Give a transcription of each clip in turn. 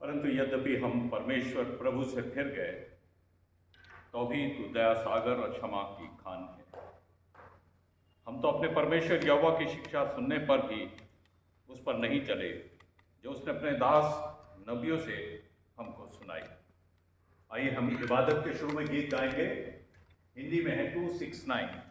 परंतु यद्यपि हम परमेश्वर प्रभु से फिर गए तो भी तू दया सागर और क्षमा की खान है। हम तो अपने परमेश्वर यहोवा की शिक्षा सुनने पर भी उस पर नहीं चले जो उसने अपने दास नबियों से हमको सुनाई। आइए हम इबादत के शुरू में गीत गाएंगे। हिंदी में है 269।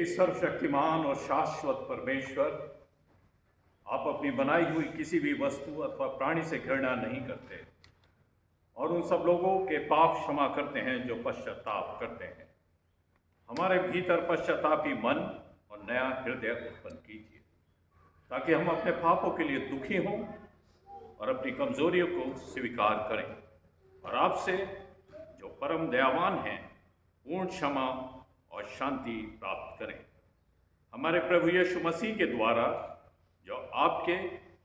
सर्वशक्तिमान और शाश्वत परमेश्वर, आप अपनी बनाई हुई किसी भी वस्तु अथवा प्राणी से घृणा नहीं करते और उन सब लोगों के पाप क्षमा करते हैं जो पश्चाताप करते हैं। हमारे भीतर पश्चातापी मन और नया हृदय उत्पन्न कीजिए ताकि हम अपने पापों के लिए दुखी हों और अपनी कमजोरियों को स्वीकार करें और आपसे जो परम दयावान हैं पूर्ण क्षमा और शांति प्राप्त करें। हमारे प्रभु यीशु मसीह के द्वारा जो आपके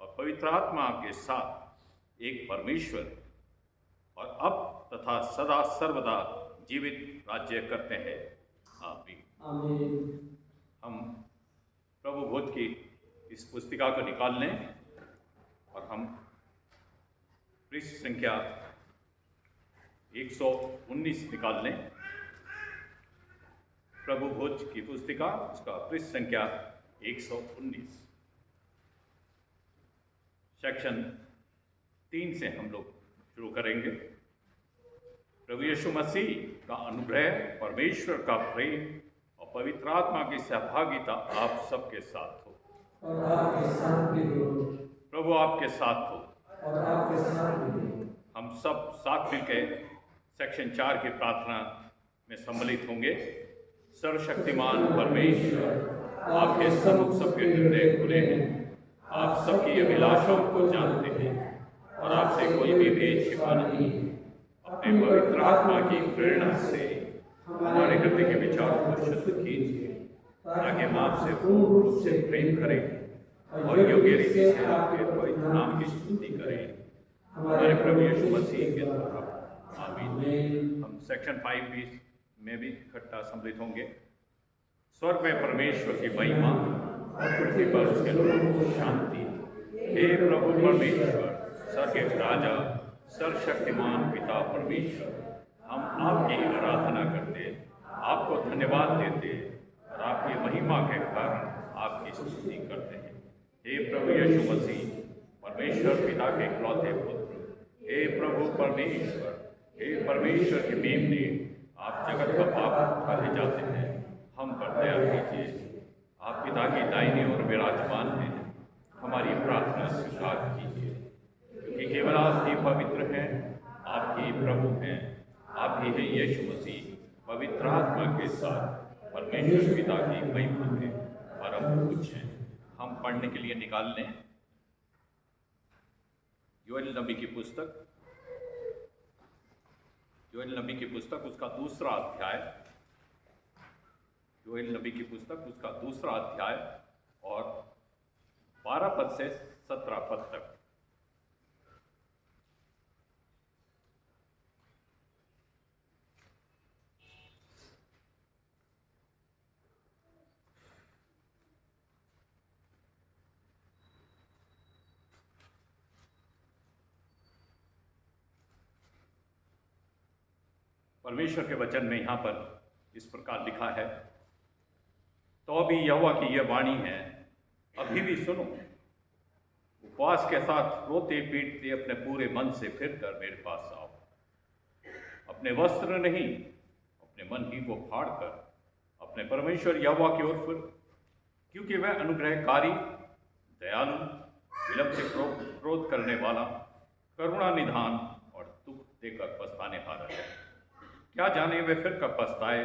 और पवित्र आत्मा के साथ एक परमेश्वर है और अब तथा सदा सर्वदा जीवित राज्य करते हैं। आमीन। हम प्रभु भोज की इस पुस्तिका को निकाल लें और हम पृष्ठ संख्या 119 निकाल लें। प्रभु भोज की पुस्तिका उसका पृष्ठ संख्या 119 सेक्शन 3 से हम लोग शुरू करेंगे। प्रभु यीशु मसीह का अनुग्रह, परमेश्वर का प्रेम और पवित्र आत्मा की सहभागिता आप सबके साथ हो। और आपके साथ भी हो। प्रभु आपके साथ हो। और आपके साथ भी हो। हम सब साथ मिलकर सेक्शन 4 की प्रार्थना में सम्मिलित होंगे। सर्वशक्तिमान परमेश्वर, आपके सम्मुख सबके हृदय खुले हैं। आप सबकी अभिलाषाओं को जानते हैं और आपसे कोई भी भेद छिपा नहीं। अपने पवित्र आत्मा की प्रेरणा से हमारे हृदय के विचारों को शुद्ध कीजिए, ताकि हम आपसे पूर्ण रूप से प्रेम करें और योग्य रीति से आपके पवित्र नाम की स्तुति करें, हमारे प्रभु यीशु मसीह के द्वारा। आमीन। हम सेक्शन 5 में भी इकट्ठा सम्मिलित होंगे। स्वर्ग में परमेश्वर की महिमा और पृथ्वी पर उसके लोगों को शांति। हे प्रभु परमेश्वर, स्वर्ग के राजा, सर्वशक्तिमान पिता परमेश्वर, हम आपकी आराधना करते, आपको धन्यवाद देते और आपकी महिमा के कारण आपकी स्तुति करते हैं। हे प्रभु यीशु मसीह, परमेश्वर पिता के इकलौते पुत्र, हे प्रभु परमेश्वर, हे परमेश्वर के मेमने, आप जगत का पाप उठाए जाते हैं, हम पर दया कीजिए। आप पिता की दाहिनी ओर विराजमान हैं, हमारी प्रार्थना स्वीकार कीजिए, क्योंकि केवल आप ही पवित्र हैं, आप ही प्रभु हैं, आप ही हैं यीशु मसीह, पवित्र आत्मा के साथ परमेश्वर पिता की महिमा में परम पूज्य हैं। हम पढ़ने के लिए निकाल लें योएल नबी की पुस्तक, योएल नबी की पुस्तक उसका दूसरा अध्याय, योएल नबी की पुस्तक उसका दूसरा अध्याय और 12 पद से 17 पद तक। परमेश्वर के वचन में यहाँ पर इस प्रकार लिखा है, तो भी यहोवा की यह वाणी है, अभी भी सुनो, उपवास के साथ रोते पीटते अपने पूरे मन से फिर कर मेरे पास आओ। अपने वस्त्र नहीं, अपने मन ही को फाड़ कर अपने परमेश्वर यहोवा की ओर फिर, क्योंकि वह अनुग्रहकारी, दयालु, विलंब से क्रोध करने वाला, करुणा निधान और दुख देकर पछताने हारा है। क्या जाने वे फिर कर पछताए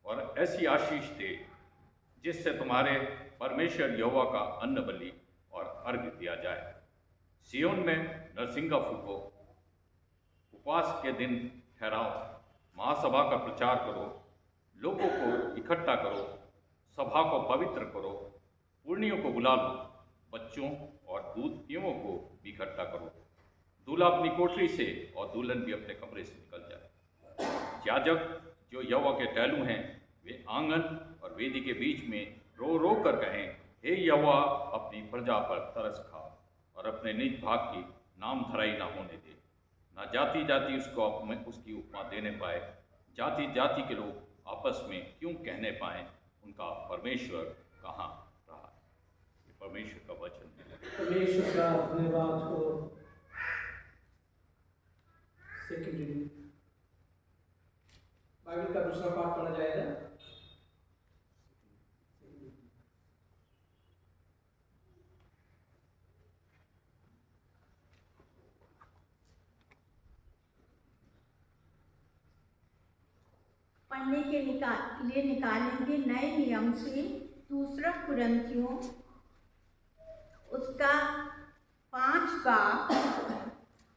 और ऐसी आशीष दे जिससे तुम्हारे परमेश्वर यहोवा का अन्न बलि और अर्घ दिया जाए। सियोन में नरसिंगा फूको, उपवास के दिन ठहराओ, महासभा का प्रचार करो, लोगों को इकट्ठा करो, सभा को पवित्र करो, पुर्णियों को बुला लो, बच्चों और दूधियों को भी इकट्ठा करो। दूल्हा अपनी कोठरी से और दुल्हन भी अपने कमरे से निकल जाए। याजक जो यहोवा के टहलू हैं, वे आंगन और वेदी के बीच में रो रो कर कहें, हे यहोवा, अपनी प्रजा पर तरस खा और अपने निज भाग की नाम धराई ना होने दे। ना जाति जाति उसको उसकी उपमा देने पाए, जाति जाति के लोग आपस में क्यों कहने पाए, उनका परमेश्वर कहाँ रहा। ये परमेश्वर का वचन है। परमेश्वर का धन्यवाद हो। बाइबल का दूसरा पाठ पढ़ा जाएगा। पढ़ने के लिए निकालेंगे नए नियम से दूसरा कुरिन्थियों उसका 5 बाब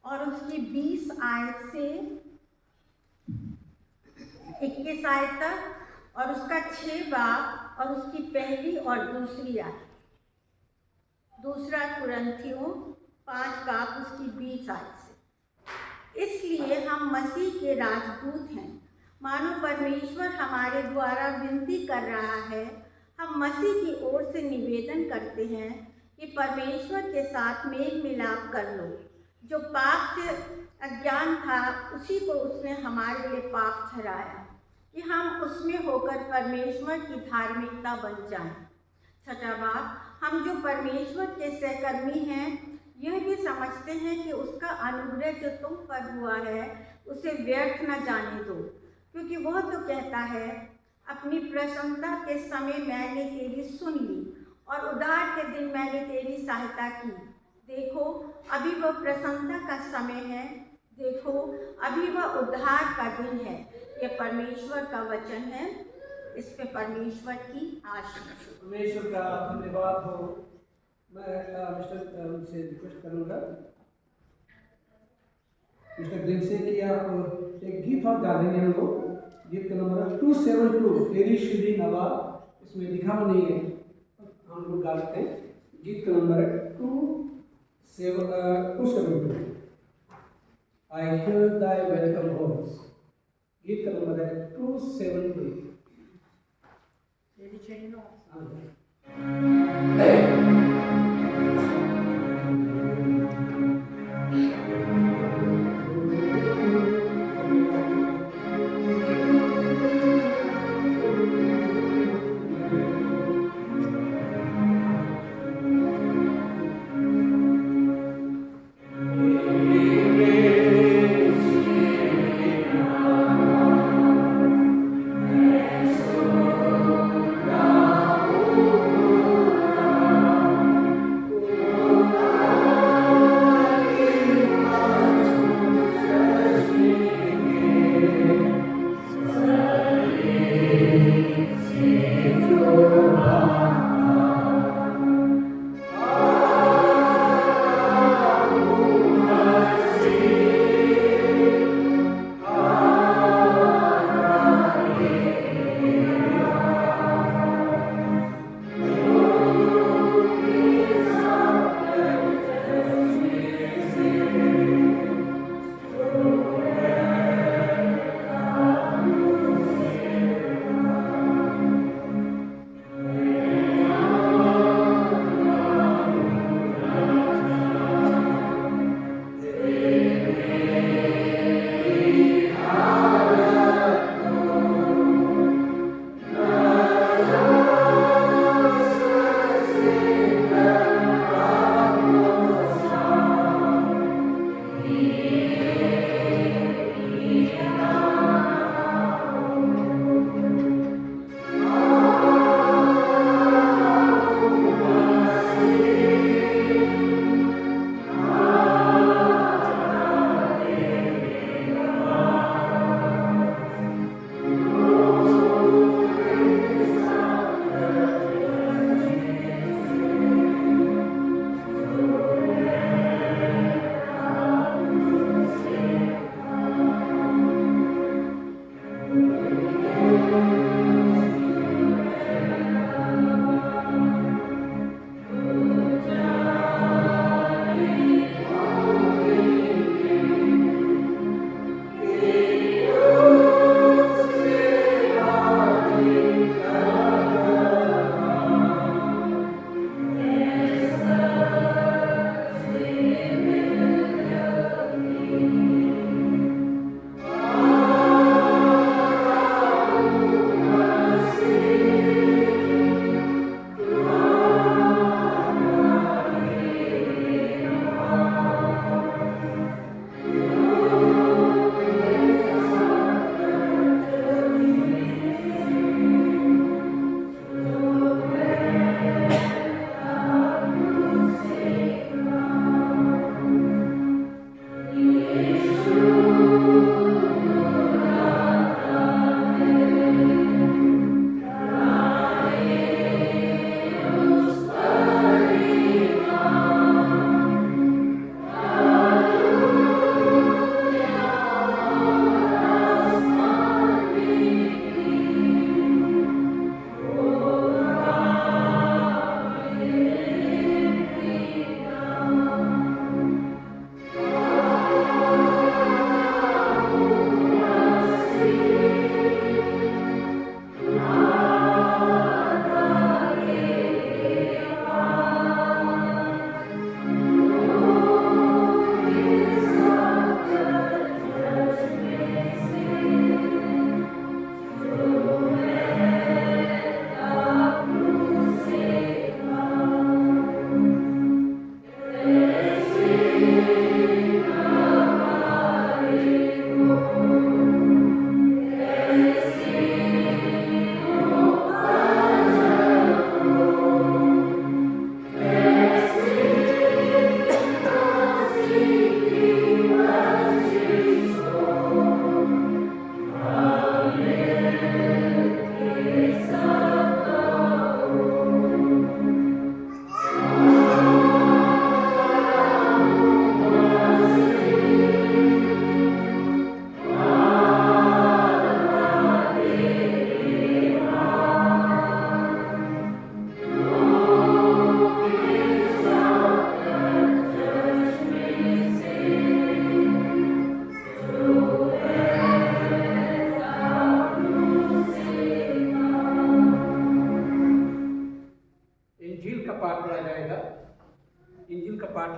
और उसकी 20 आयत से 21 आयत तक और उसका 6 बाब और उसकी पहली और दूसरी आयत। दूसरा कुरिन्थियों 5 बाब उसकी 20 आयत से। इसलिए हम मसीह के राजदूत हैं, मानो परमेश्वर हमारे द्वारा विनती कर रहा है। हम मसीह की ओर से निवेदन करते हैं कि परमेश्वर के साथ मेल मिलाप कर लो। जो पाप से अज्ञान था, उसी को उसने हमारे लिए पाप ठहराया कि हम उसमें होकर परमेश्वर की धार्मिकता बन जाएं। 6वां बाब, हम जो परमेश्वर के सहकर्मी हैं, यह भी समझते हैं कि उसका अनुग्रह जो तुम पर हुआ है उसे व्यर्थ न जाने दो, क्योंकि वह तो कहता है, अपनी प्रसन्नता के समय मैंने तेरी सुन ली और उद्धार के दिन मैंने तेरी सहायता की। देखो अभी वह प्रसन्नता का समय है, देखो अभी वह उद्धार का दिन है। यह परमेश्वर का वचन है, इस पे परमेश्वर की आशीष। परमेश्वर का धन्यवाद हो। मैं मिस्टर से रिक्वेस्ट करूँगा मिस्टर ग्लिम से कि आप एक गीत और गा देंगे हम लोग। गीत का नंबर 272 तेरी शुद्धि नवा, इसमें लिखा हुआ नहीं है, हम लोग गा सकते हैं। गीत का नंबर है 272 I hear thy welcome voice। गीत का नंबर है 272।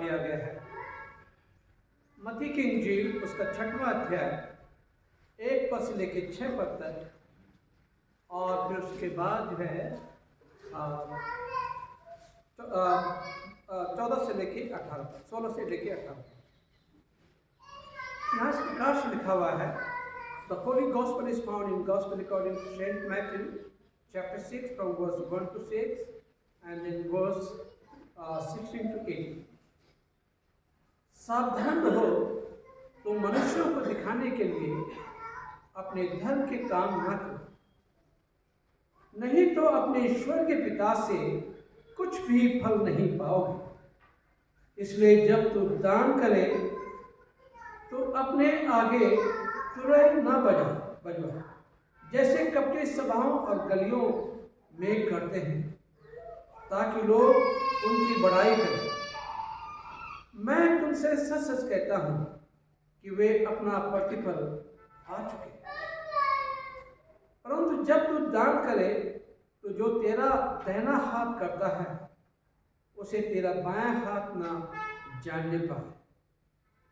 दिया गया है। मत्ती की इंजील उसका 6वां अध्याय 1 पद से लेकर 6 पद तक, और फिर उसके बाद जो है 14 से लेकर 18 तक, 16 से लेकर 18 तक। यहाँ इस प्रकार से लिखा हुआ है, The Holy Gospel is found in Gospel according to Saint Matthew, chapter 6 from verse 1 to 6 and then verse 16 to 18. सावधान रहो, तुम मनुष्यों को दिखाने के लिए अपने धर्म के काम न करो, नहीं तो अपने ईश्वर के पिता से कुछ भी फल नहीं पाओगे। इसलिए जब तुम दान करे तो अपने आगे तुरई न बजवा, जैसे कपटी सभाओं और गलियों में करते हैं, ताकि लोग उनकी बड़ाई करें। मैं तुमसे सच सच कहता हूँ कि वे अपना प्रतिफल पा चुके। परंतु जब तू दान करे तो जो तेरा दाहिना हाथ करता है उसे तेरा बायां हाथ ना जानने पाए,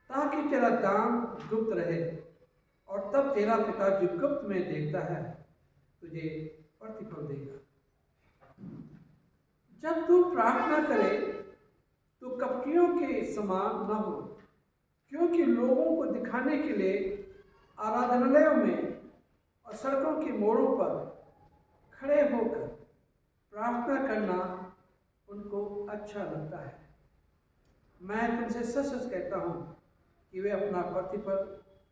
ताकि तेरा दान गुप्त रहे, और तब तेरा पिता जो गुप्त में देखता है तुझे प्रतिफल देगा। जब तू प्रार्थना करे तो कपटियों के समान न हो, क्योंकि लोगों को दिखाने के लिए आराधनालयों में और सड़कों के मोड़ों पर खड़े होकर प्रार्थना करना उनको अच्छा लगता है। मैं तुमसे सच सच कहता हूँ कि वे अपना प्रतिफल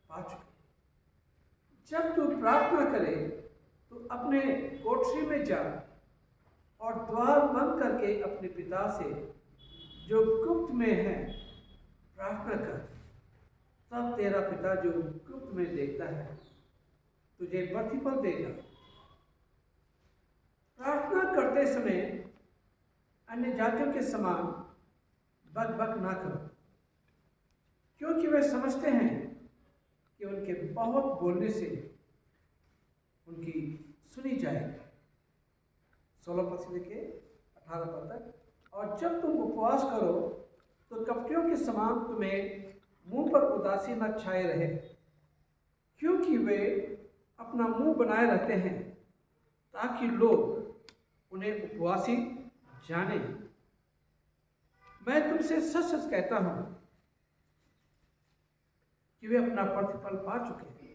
पा चुके। जब तू प्रार्थना करे तो अपने कोठरी में जा और द्वार बंद करके अपने पिता से जो गुप्त में है प्रार्थना कर, तब तेरा पिता जो गुप्त में देखता है तुझे प्रतिफल देगा। प्रार्थना करते समय अन्य जातियों के समान बक ना करो, क्योंकि वे समझते हैं कि उनके बहुत बोलने से उनकी सुनी जाएगी। 16 पद से लेके 18 पद तक। और जब तुम उपवास करो तो कपटियों के समान तुम्हें मुंह पर उदासी न छाए रहे, क्योंकि वे अपना मुंह बनाए रहते हैं ताकि लोग उन्हें उपवासी जाने। मैं तुमसे सच सच कहता हूं कि वे अपना प्रतिफल पा चुके हैं।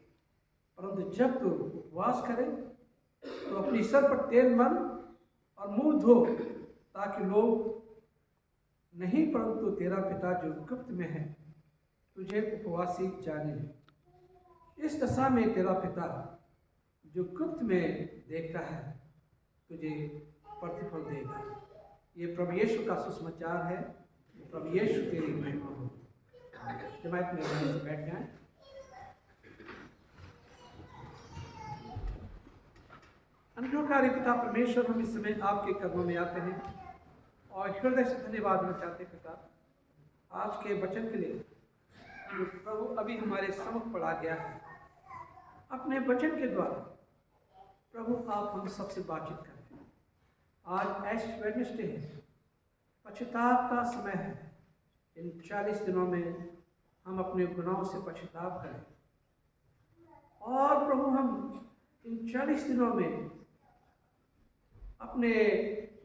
परंतु जब तू उपवास करे तो अपनी सर पर तेल मल और मुंह धो, ताकि लोग नहीं परंतु तेरा पिता जो गुप्त में है तुझे उपवासी जाने। इस दशा में तेरा पिता जो गुप्त में देखता है तुझे प्रतिफल देगा। ये प्रभु यीशु का सुसमाचार है। प्रभु यीशु तेरी महिमा हो। जमात में से बैठ जाएं। अनुग्रहकारी पिता परमेश्वर, हम इस समय आपके कदमों में आते हैं और हृदय से धन्यवाद देना चाहते हैं पिता, आज के वचन के लिए जो प्रभु अभी हमारे सम्मुख पढ़ा गया है। अपने वचन के द्वारा प्रभु आप हम सबसे बातचीत करें। आज ऐश वेडनेसडे है, पश्चाताप का समय है। इन 40 दिनों में हम अपने गुनाहों से पश्चाताप करें, और प्रभु हम इन 40 दिनों में अपने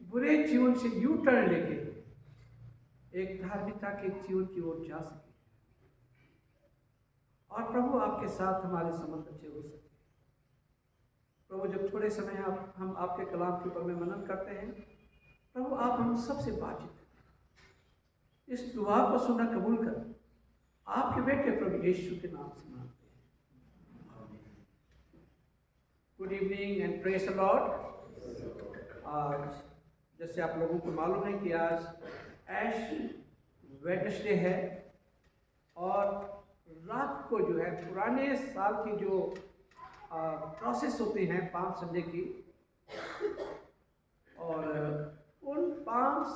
बुरे जीवन से यू टर्न लेके एक धार्मिकता के जीवन की ओर जा सके, और प्रभु आपके साथ हमारे संबंध अच्छे हो सके। प्रभु जब थोड़े समय हम आपके कलाम के ऊपर में मनन करते हैं, प्रभु आप हम सबसे बातचीत करें। इस दुआ को सुनना कबूल कर आपके बेटे प्रभु यीशु के नाम से मांगते हैं। Good evening and praise the Lord. आज जैसे आप लोगों को मालूम है कि आज ऐश वेडनेसडे है, और रात को जो है पुराने साल की जो प्रोसेस होते हैं पाम संडे की, और उन पाम्स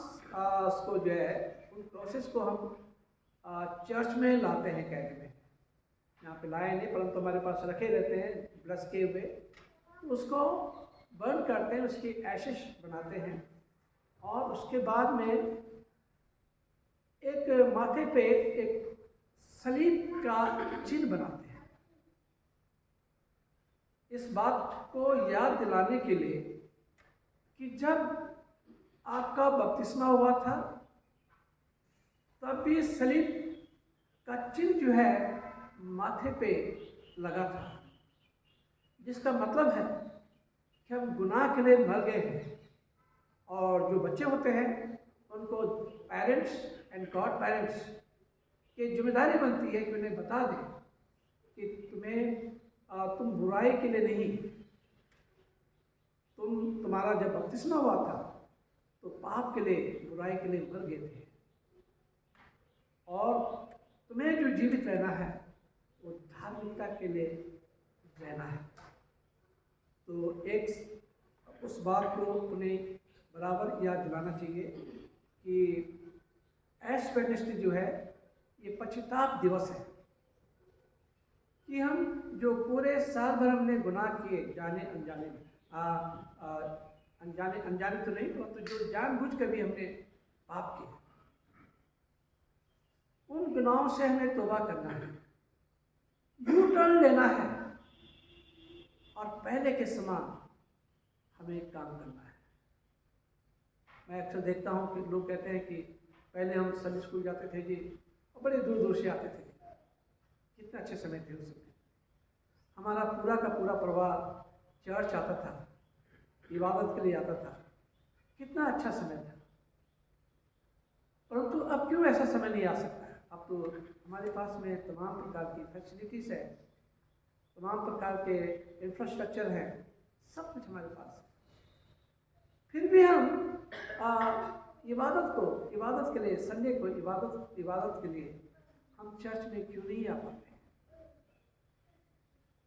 को जो है उन प्रोसेस को हम चर्च में लाते हैं कैक में। यहाँ पे लाए नहीं, परंतु हमारे पास रखे रहते हैं ब्लस के हुए, उसको बर्न करते हैं, उसकी एशेस बनाते हैं, और उसके बाद में एक माथे पे एक सलीब का चिन्ह बनाते हैं, इस बात को याद दिलाने के लिए कि जब आपका बपतिस्मा हुआ था तब भी सलीब का चिन्ह जो है माथे पे लगा था, जिसका मतलब है कि हम गुनाह के लिए मर गए हैं। और जो बच्चे होते हैं उनको पेरेंट्स एंड गॉड पेरेंट्स की जिम्मेदारी बनती है कि उन्हें बता दें कि तुम बुराई के लिए नहीं, तुम्हारा जब बपतिस्मा हुआ था तो पाप के लिए, बुराई के लिए मर गए थे, और तुम्हें जो जीवित रहना है वो धार्मिकता के लिए रहना है। तो एक उस बात को उन्हें बराबर याद दिलाना चाहिए कि ऐश वेडनेसडे जो है ये पश्चाताप दिवस है, कि हम जो पूरे साल भर हमने गुनाह किए, जाने अनजाने में, अनजाने तो नहीं, परंतु जो जानबूझ कर भी हमने पाप किए, उन गुनाहों से हमें तौबा करना है, यू टर्न लेना है और पहले के समान हमें काम करना है। मैं अक्सर देखता हूँ कि लोग कहते हैं कि पहले हम संडे स्कूल जाते थे जी, और बड़े दूर दूर से आते थे, कितने अच्छे समय थे उस समय। हमारा पूरा का पूरा परिवार चर्च आता था, इबादत के लिए आता था, कितना अच्छा समय था। परंतु अब क्यों ऐसा समय नहीं आ सकता है? अब तो हमारे पास में तमाम प्रकार की फैसिलिटीज़ है, तमाम प्रकार के इंफ्रास्ट्रक्चर हैं, सब कुछ हमारे पास है। फिर भी हम इबादत के लिए, संडे को इबादत के लिए हम चर्च में क्यों नहीं आ पाते?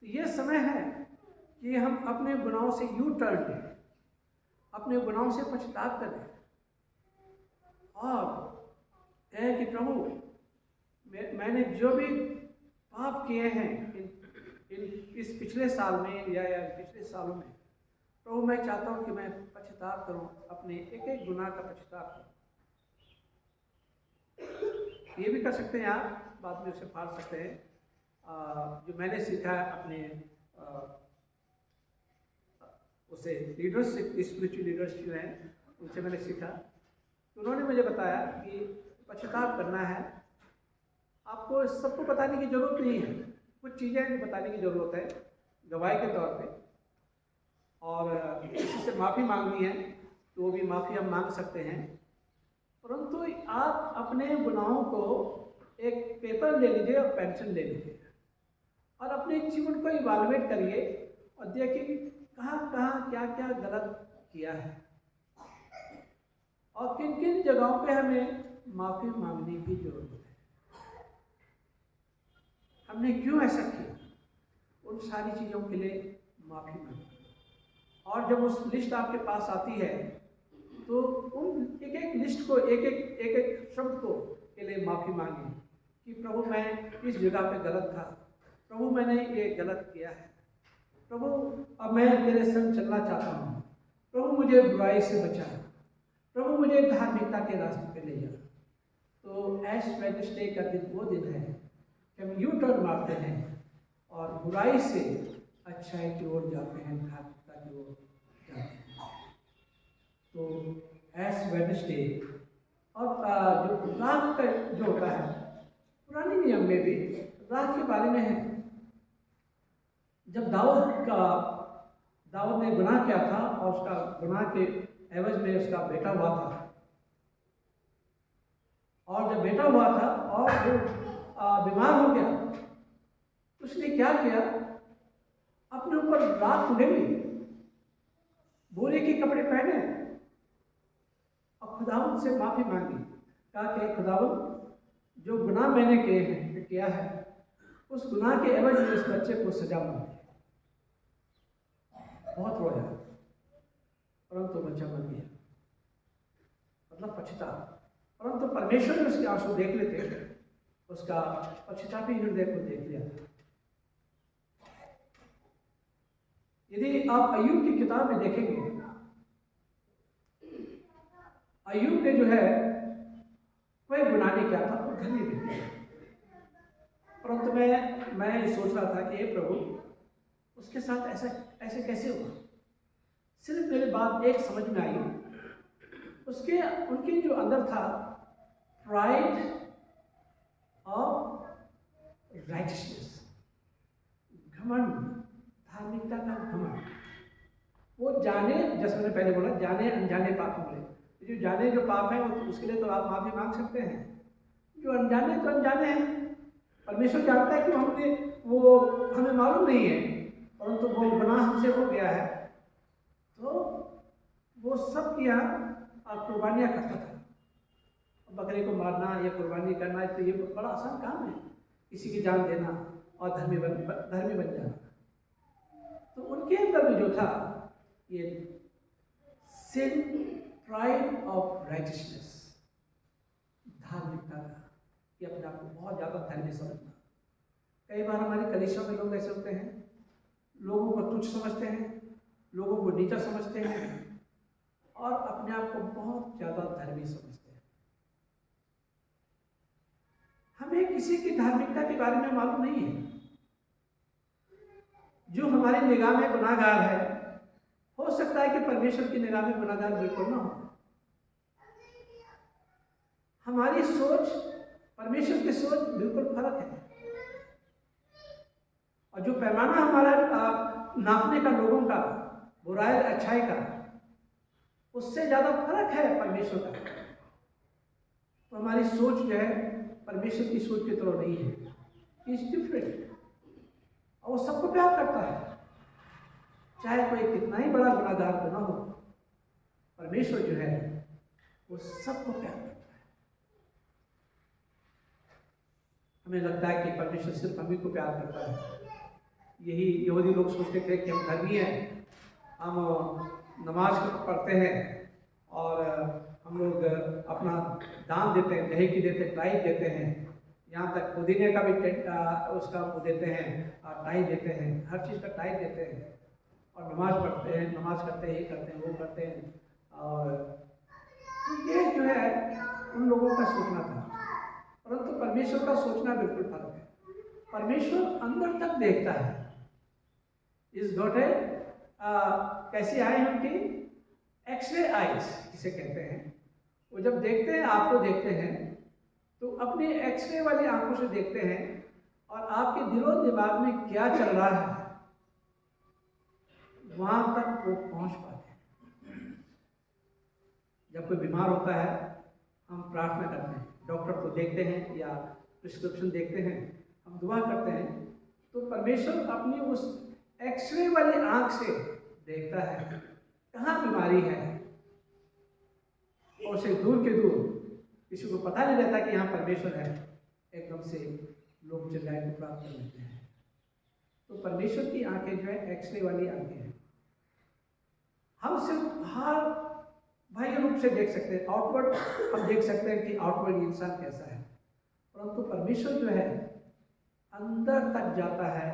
तो ये समय है कि हम अपने गुनाहों से यू टर्न लें, अपने गुनाहों से पश्चाताप करें और कहें कि प्रभु, मैंने जो भी पाप किए हैं इस पिछले साल में या पिछले सालों में, प्रभु मैं चाहता हूँ कि मैं पश्चाताप करूँ, अपने एक एक गुनाह का पश्चाताप करूँ। ये भी कर सकते हैं आप, बाद में उसे फाड़ सकते हैं। जो मैंने सीखा है अपने उसे लीडर्स से, स्पिरिचुअल लीडर्स जो हैं उनसे मैंने सीखा, तो उन्होंने मुझे बताया कि पश्चाताप करना है, आपको सबको बताने की ज़रूरत नहीं है, कुछ चीज़ें जो बताने की ज़रूरत है गवाही के तौर पे, और किसी से माफ़ी मांगनी है तो वो भी माफ़ी हम मांग सकते हैं। परंतु आप अपने गुनाहों को एक पेपर ले लीजिए और पेंसिल ले लीजिए और अपने जीवन को इवैल्यूएट करिए और देखिए कहाँ कहाँ क्या क्या गलत किया है और किन किन जगहों पे हमें माफ़ी मांगने की जरूरत है, हमने क्यों ऐसा किया, उन सारी चीज़ों के लिए माफ़ी मांगी। और जब उस लिस्ट आपके पास आती है तो उन एक एक लिस्ट को, एक एक शब्द को के लिए माफ़ी मांगी कि प्रभु मैं इस जगह पे गलत था, प्रभु मैंने ये गलत किया है, प्रभु अब मैं तेरे संग चलना चाहता हूँ, प्रभु मुझे बुराई से बचा, प्रभु मुझे धार्मिकता के रास्ते पे ले जा। तो ऐश वेडनेसडे का दिन वो दिन है कि हम यू टर्न मारते हैं और बुराई से अच्छाई की ओर जाते हैं, धार्मिकता की ओर जाते हैं। तो ऐश वेडनेसडे और जो रात का जो होता है, पुराने नियम में भी रात के बारे में है। जब दाऊद ने गुनाह किया था और उसका गुनाह के एवज में उसका बेटा हुआ था, और जब बेटा हुआ था और वो बीमार हो गया, उसने क्या किया, अपने ऊपर राख उड़ेली, बोरे के कपड़े पहने और खुदावंद से माफ़ी मांगी, कहा कि खुदावंद जो गुनाह मैंने किया है उस गुनाह के एवज में उस बच्चे को सजा मिली। बहुत रोया, परंतु बच्चा मर गया, मतलब पश्चाताप। परंतु परमेश्वर ने उसके आंसू देख लेते, उसका पश्चातापी हृदय को देख लिया। यदि आप अय्यूब की किताब में देखेंगे, अय्यूब ने जो है कोई गुनाह नहीं किया था, वो धर्मी व्यक्ति है। परंतु मैं ये सोच रहा था कि हे प्रभु, उसके साथ ऐसे कैसे हुआ। सिर्फ मेरी बात एक समझ में आई, उनके जो अंदर था प्राइड और राइटियसनेस, घमंड, धार्मिकता का घमंड। वो जाने, जैसे मैंने पहले बोला, जाने अनजाने पाप बोले। जो जाने जो पाप है वो उसके लिए तो आप माफी मांग सकते हैं, जो अनजाने तो अनजाने हैं। परमेश्वर जानता है कि वो हमें मालूम नहीं है, परंतु वो गुनाह हमसे हो गया है, तो वो सब किया और कुर्बानियाँ करता था। बकरे को मारना या कुर्बानी करना तो ये बड़ा आसान काम है, किसी की जान देना और धर्मी बन जाना। तो उनके अंदर भी जो था ये सिन, प्राइड ऑफ राइटियसनेस, धार्मिकता का, कि अपने आप को बहुत ज़्यादा धर्मी समझना। कई बार हमारी कलीसिया में लोग ऐसे होते हैं, लोगों को तुच्छ समझते हैं, लोगों को नीचा समझते हैं और अपने आप को बहुत ज़्यादा धर्मी समझते हैं। हमें किसी की धार्मिकता के बारे में मालूम नहीं है। जो हमारी निगाह में गुनाहगार है, हो सकता है कि परमेश्वर की निगाह में गुनाहगार बिल्कुल ना हो। हमारी सोच परमेश्वर की सोच बिल्कुल फर्क है, और जो पैमाना हमारा नापने का लोगों का, बुराई अच्छाई का, उससे ज़्यादा फर्क है परमेश्वर का। तो हमारी सोच जो है परमेश्वर की सोच की तरह नहीं है, इज डिफरेंट। और वो सबको प्यार करता है, चाहे कोई कितना ही बड़ा गुनाहगार क्यों ना हो। परमेश्वर जो है वो सबको प्यार करता है। हमें लगता है कि परमेश्वर सिर्फ हम ही को प्यार करता है। यही यहूदी लोग सोचते थे कि हम धर्मी हैं, हम नमाज पढ़ते हैं और हम लोग अपना दान देते हैं, दही की देते हैं, टाइप देते हैं, यहाँ तक पुदीने का भी उसका वो देते हैं, टाइप देते हैं, हर चीज़ का टाइप देते हैं, और नमाज पढ़ते हैं, नमाज करते हैं, ये करते हैं, वो करते हैं। और तो ये जो है उन लोगों का सोचना था, परंतु परमेश्वर का सोचना बिल्कुल फर्क है। परमेश्वर अंदर तक देखता है। इस घोटे कैसी आए उनकी एक्सरे आइज जिसे कहते हैं, वो जब देखते हैं, आपको देखते हैं, तो अपने एक्सरे वाली आंखों से देखते हैं और आपके दिलो दिमाग में क्या चल रहा है वहां तक वो पहुंच पाते हैं। जब कोई बीमार होता है, हम प्रार्थना करते हैं, डॉक्टर को देखते हैं या प्रिस्क्रिप्शन देखते हैं, हम दुआ करते हैं, तो परमेश्वर अपनी उस एक्सरे वाली आंख से देखता है कहाँ बीमारी है, और उसे दूर के दूर, किसी को पता नहीं रहता कि यहाँ परमेश्वर है, एकदम से लोग चिल्लाए को प्राप्त कर लेते हैं। तो परमेश्वर की आंखें जो है एक्सरे वाली आंखें हैं। हम सिर्फ बाहर बाह्य रूप से देख सकते हैं, आउटवर्ड हम देख सकते हैं कि आउटवर्ड इंसान कैसा है, परंतु परमेश्वर जो है अंदर तक जाता है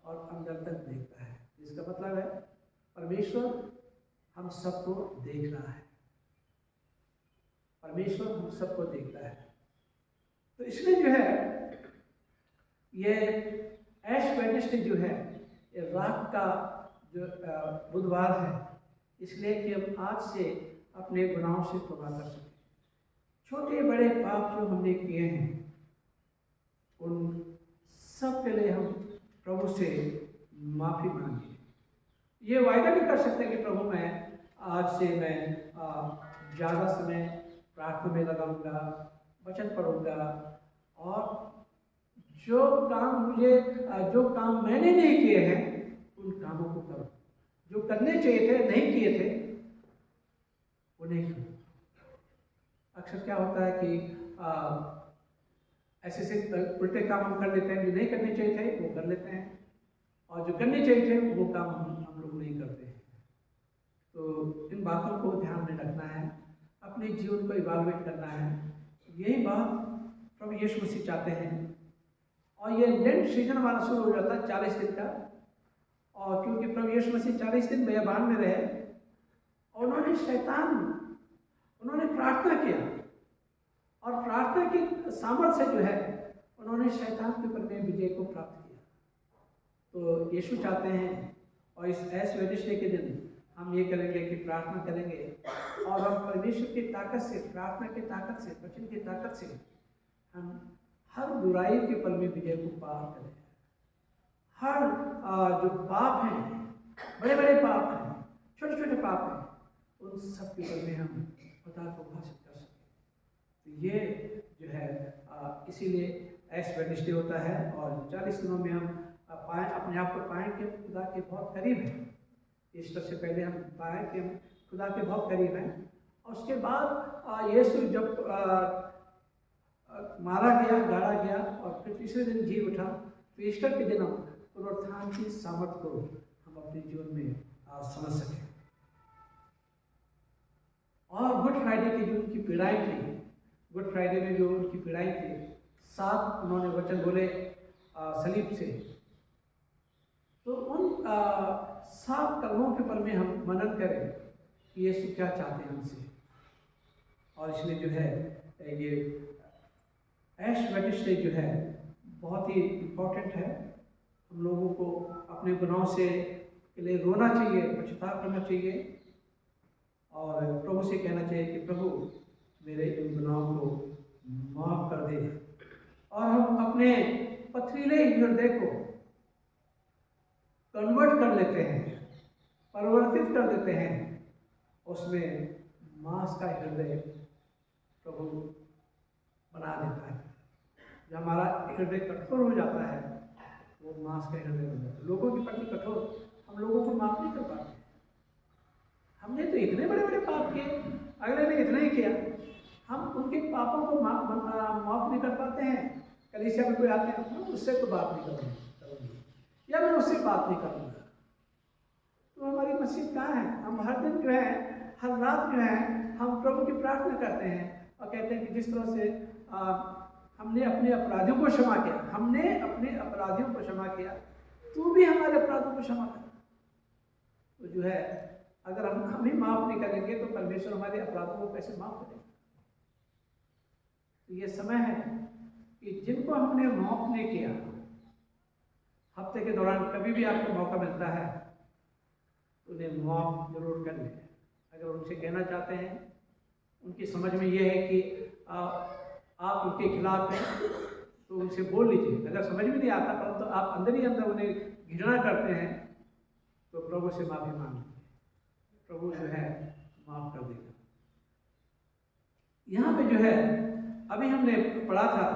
और अंदर तक देखता है। इसका मतलब है परमेश्वर हम सबको देख रहा है, परमेश्वर हम सबको देखता है। तो इसलिए जो है ये ऐश वेडनेसडे जो है, ये रात का जो बुधवार है, इसलिए कि हम आज से अपने गुनाहों से तौबा कर सकें। छोटे बड़े पाप जो हमने किए हैं, उन सब के लिए हम प्रभु से माफ़ी मांगे। ये वायदा भी कर सकते हैं कि प्रभु मैं आज से ज़्यादा समय प्रार्थना में लगाऊंगा, वचन पढ़ूंगा, और जो काम मैंने नहीं किए हैं उन कामों को करूँ, जो करने चाहिए थे नहीं किए थे उन्हें करूँ। अक्सर क्या होता है कि ऐसे उल्टे काम हम कर लेते हैं, जो नहीं करने चाहिए थे वो कर लेते हैं, और जो करने चाहिए थे वो काम हम लोग नहीं करते हैं। तो इन बातों को ध्यान में रखना है, अपने जीवन को इवाल्वेट करना है। यही बात प्रभु यीशु मसीह चाहते हैं। और ये लेंट सीजन हमारा शुरू हो जाता है 40 दिन का, और क्योंकि प्रभु यीशु मसीह 40 दिन बेयाबान में रहे और उन्होंने प्रार्थना किया, और प्रार्थना की सामर्थ्य से जो है उन्होंने शैतान के ऊपर में विजय को प्राप्त किया। तो यीशु चाहते हैं और इस ऐश वेडनेसडे के दिन हम ये करेंगे कि प्रार्थना करेंगे और हम परमेश्वर की ताकत से, प्रार्थना की ताकत से, वचन की ताकत से हम हर बुराई के ऊपर में विजय को पार करें। हर जो पाप हैं, बड़े बड़े पाप हैं, छोटे छोटे पाप हैं, उन सब के ऊपर में हम खुदा को भाषित कर सकें। तो ये जो है इसीलिए ऐश वेडनेसडे होता है और 40 दिनों में हम अपने आप को पाएँ कि खुदा के बहुत करीब हैं। ईस्टर से पहले हम पाएँ कि हम खुदा के बहुत करीब हैं। और उसके बाद यीशु जब मारा गया, गाड़ा गया और फिर तीसरे दिन जी उठा, तो ईस्टर के दिन हम पुनरुत्थान की सामर्थ को हम अपने जीवन में समझ सकें। और गुड फ्राइडे की जो उनकी पीड़ाएँ थी, गुड फ्राइडे में जो उनकी पीड़ाएँ थी, 7 उन्होंने वचन बोले सलीब से, तो उन 7 कलमों के ऊपर में हम मनन करें कि यीशु क्या चाहते हैं हमसे। और इसलिए जो है ये ऐश वेडनेसडे जो है बहुत ही इम्पोर्टेंट है। हम लोगों को अपने गुनाहों से के लिए रोना चाहिए, पश्चाताप करना चाहिए और प्रभु से कहना चाहिए कि प्रभु मेरे इन गुनाहों को माफ़ कर दे। और हम अपने पथरीले हृदय को कन्वर्ट कर लेते हैं, परिवर्तित कर देते हैं, उसमें मांस का हृदय प्रभु बना देता है। जब हमारा हृदय कठोर हो जाता है, वो मांस का हृदय हो जाता है। लोगों के प्रति कठोर, हम लोगों को माफ नहीं कर पाते। हमने तो इतने बड़े बड़े पाप किए, अगले ने इतना ही किया, हम उनके पापों को माफ नहीं कर पाते हैं। कलीसिया में कोई आते हैं, हम उससे तो बात नहीं करूँगी या मैं उससे बात नहीं करूँगा, तो हमारी मस्जिद कहाँ है? हम हर दिन जो है, हर रात जो है, हम प्रभु की प्रार्थना करते हैं और कहते हैं कि जिस तरह से हमने अपने अपराधियों को क्षमा किया, हमने अपने अपराधियों को क्षमा किया, तू भी हमारे अपराधों को क्षमा कर। तो जो है, अगर हम ही माफ नहीं करेंगे तो परमेश्वर हमारे अपराधों को कैसे माफ करेगा? तो ये समय है कि जिनको हमने माफ नहीं किया, हफ्ते के दौरान कभी भी आपको मौका मिलता है तो उन्हें माफ जरूर कर लें। अगर उनसे कहना चाहते हैं, उनकी समझ में ये है कि आप उनके खिलाफ हैं, तो उनसे बोल लीजिए। अगर समझ में नहीं आता परंतु तो आप अंदर ही अंदर उन्हें घृणा करते हैं, तो प्रभु से माफ़ी मांग लीजिए, प्रभु जो है माफ़ कर देगा। यहाँ पे जो है अभी हमने पढ़ा था,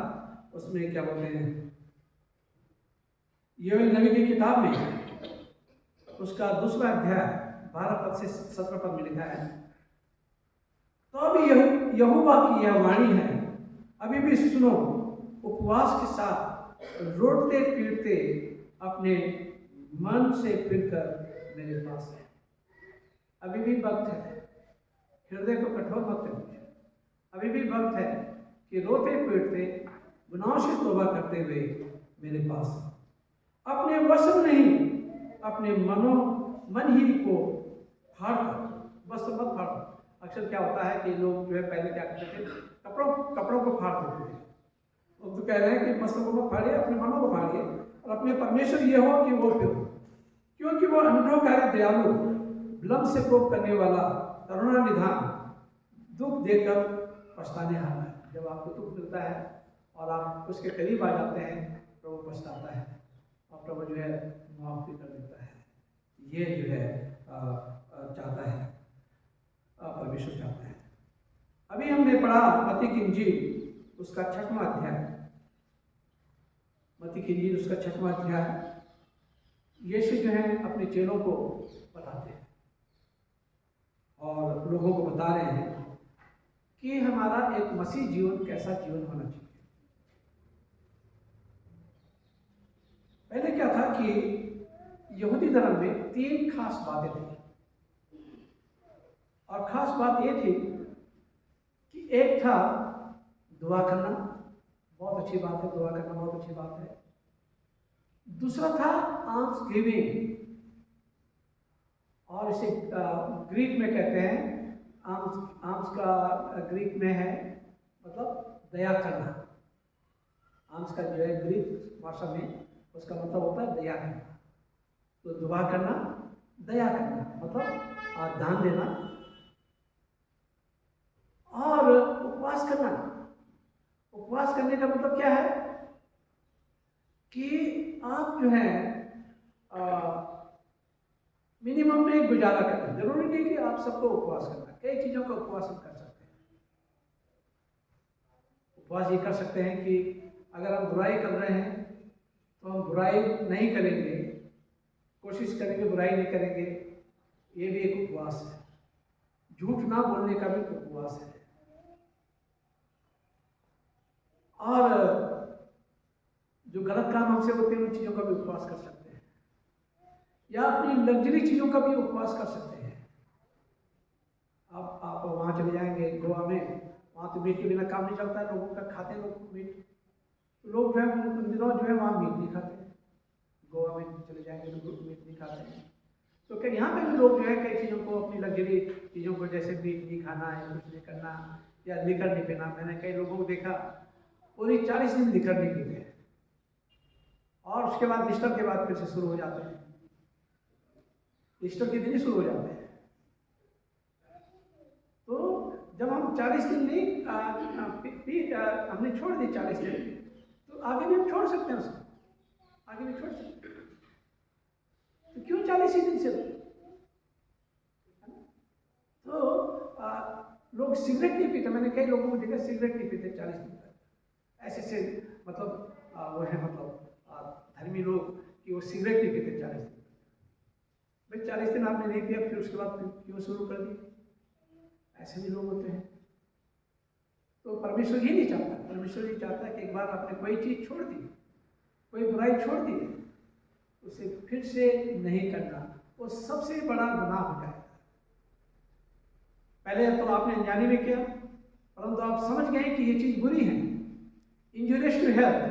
उसमें क्या बोलते हैं, योएल नबी की किताब में उसका 2वां अध्याय 12 पद से 17 पद में लिखा है, तो अभी यहोवा की यह वाणी है, अभी भी सुनो, उपवास के साथ रोते पीटते अपने मन से फिरकर मेरे पास है। अभी भी वक्त है, हृदय को कठोर मत करिए। अभी भी वक्त है कि रोते पीटते गुनाहों से तौबा करते हुए मेरे पास है। अपने वस्त्र नहीं, अपने मन ही को फाड़ कर, वस्त्र मत फाड़ो। अक्सर क्या होता है कि लोग जो है पहले क्या करते थे, कपड़ों को फाड़ देते थे। वो तो कह रहे हैं कि वस्त्र को मत फाड़िए, अपने मनों को फाड़िए और अपने परमेश्वर ये हो कि वो फिर हो, क्योंकि वो अनुग्रहकारी, दयालु, विलंब से कोप करने वाला, करुणा निधान, दुख देकर पछताने हारा है। जब आपको दुख मिलता है और आप उसके करीब आ जाते हैं, प्रभु पछताता है और प्रभु जो है माफ भी कर देता है। ये जो है चाहता है, परमेश्वर चाहता है। अभी हमने पढ़ा मत्ती की इंजील उसका 6वां अध्याय, मत्ती की इंजील उसका 6वां अध्याय। यीशु जो है अपने चेलों को बताते हैं और लोगों को बता रहे हैं कि हमारा एक मसीह जीवन कैसा जीवन होना चाहिए। पहले क्या था कि यहूदी धर्म में 3 खास बातें थी और खास बात ये थी कि एक था दुआ करना, बहुत अच्छी बात है, दुआ करना बहुत अच्छी बात है। दूसरा था आल्म्स गिविंग, और इसे ग्रीक में कहते हैं, आल्म्स का ग्रीक में है मतलब दया करना। आम्स का जो है ग्रीक भाषा में उसका मतलब होता है दया करना। तो दुआ करना, दया करना मतलब दान देना, और उपवास करना। उपवास करने का मतलब क्या है कि आप जो है मिनिमम में गुजारा करना। जरूरी नहीं कि आप सबको उपवास करना, कई चीज़ों का उपवास हम कर सकते हैं। उपवास ये कर सकते हैं कि अगर हम बुराई कर रहे हैं तो हम बुराई नहीं करेंगे, कोशिश करेंगे बुराई नहीं करेंगे, ये भी एक उपवास है। झूठ ना बोलने का भी उपवास है। और जो गलत काम हमसे होते हैं उन चीज़ों का भी उपवास कर सकते हैं, या अपनी लग्जरी चीज़ों का भी उपवास कर सकते हैं। आप वहाँ चले जाएंगे गोवा में, वहाँ तो मीट के बिना काम नहीं चलता है, लोगों का खाते हैं लोग मीट। लोग जो है उन दिनों जो है वहाँ मीट नहीं खाते। गोवा में चले जाएंगे तो लोग मीट नहीं खाते हैं। तो क्या यहाँ पे भी लोग जो है कई चीज़ों को, अपनी लग्जरी चीज़ों को, जैसे मीट नहीं खाना है, कुछ नहीं करना, या लिकर नहीं पीना। मैंने कई लोगों को देखा पूरी 40 दिन लिकर नहीं पीते हैं, और उसके बाद ईस्टर के बाद फिर से शुरू हो जाते हैं। ईस्टर के दिन ही शुरू हो जाते हैं। तो जब हम 40 दिन नहीं हमने छोड़ दी 40 दिन, तो आगे भी हम छोड़ सकते हैं उसको, आगे भी छोड़ सकते हैं। तो क्यों 40 ही दिन से? तो लोग सिगरेट नहीं पीते। मैंने कई लोगों को देखा सिगरेट नहीं पीते 40 दिन तक। ऐसे मतलब वो है, मतलब धर्मी लोग कि वो सिगरेट नहीं पीते 40 दिन। भाई 40 दिन आपने नहीं पिया, फिर उसके बाद क्यों शुरू कर दी? ऐसे भी लोग होते हैं। तो परमेश्वर ये नहीं चाहता। परमेश्वर ये चाहता है कि एक बार आपने कोई चीज़ छोड़ दी, कोई बुराई छोड़ दी, उसे फिर से नहीं करना, वो सबसे बड़ा गुनाह हो जाएगा। पहले तो आपने अनजाने में किया, परंतु आप समझ गए कि ये चीज़ बुरी है। Injurious to health,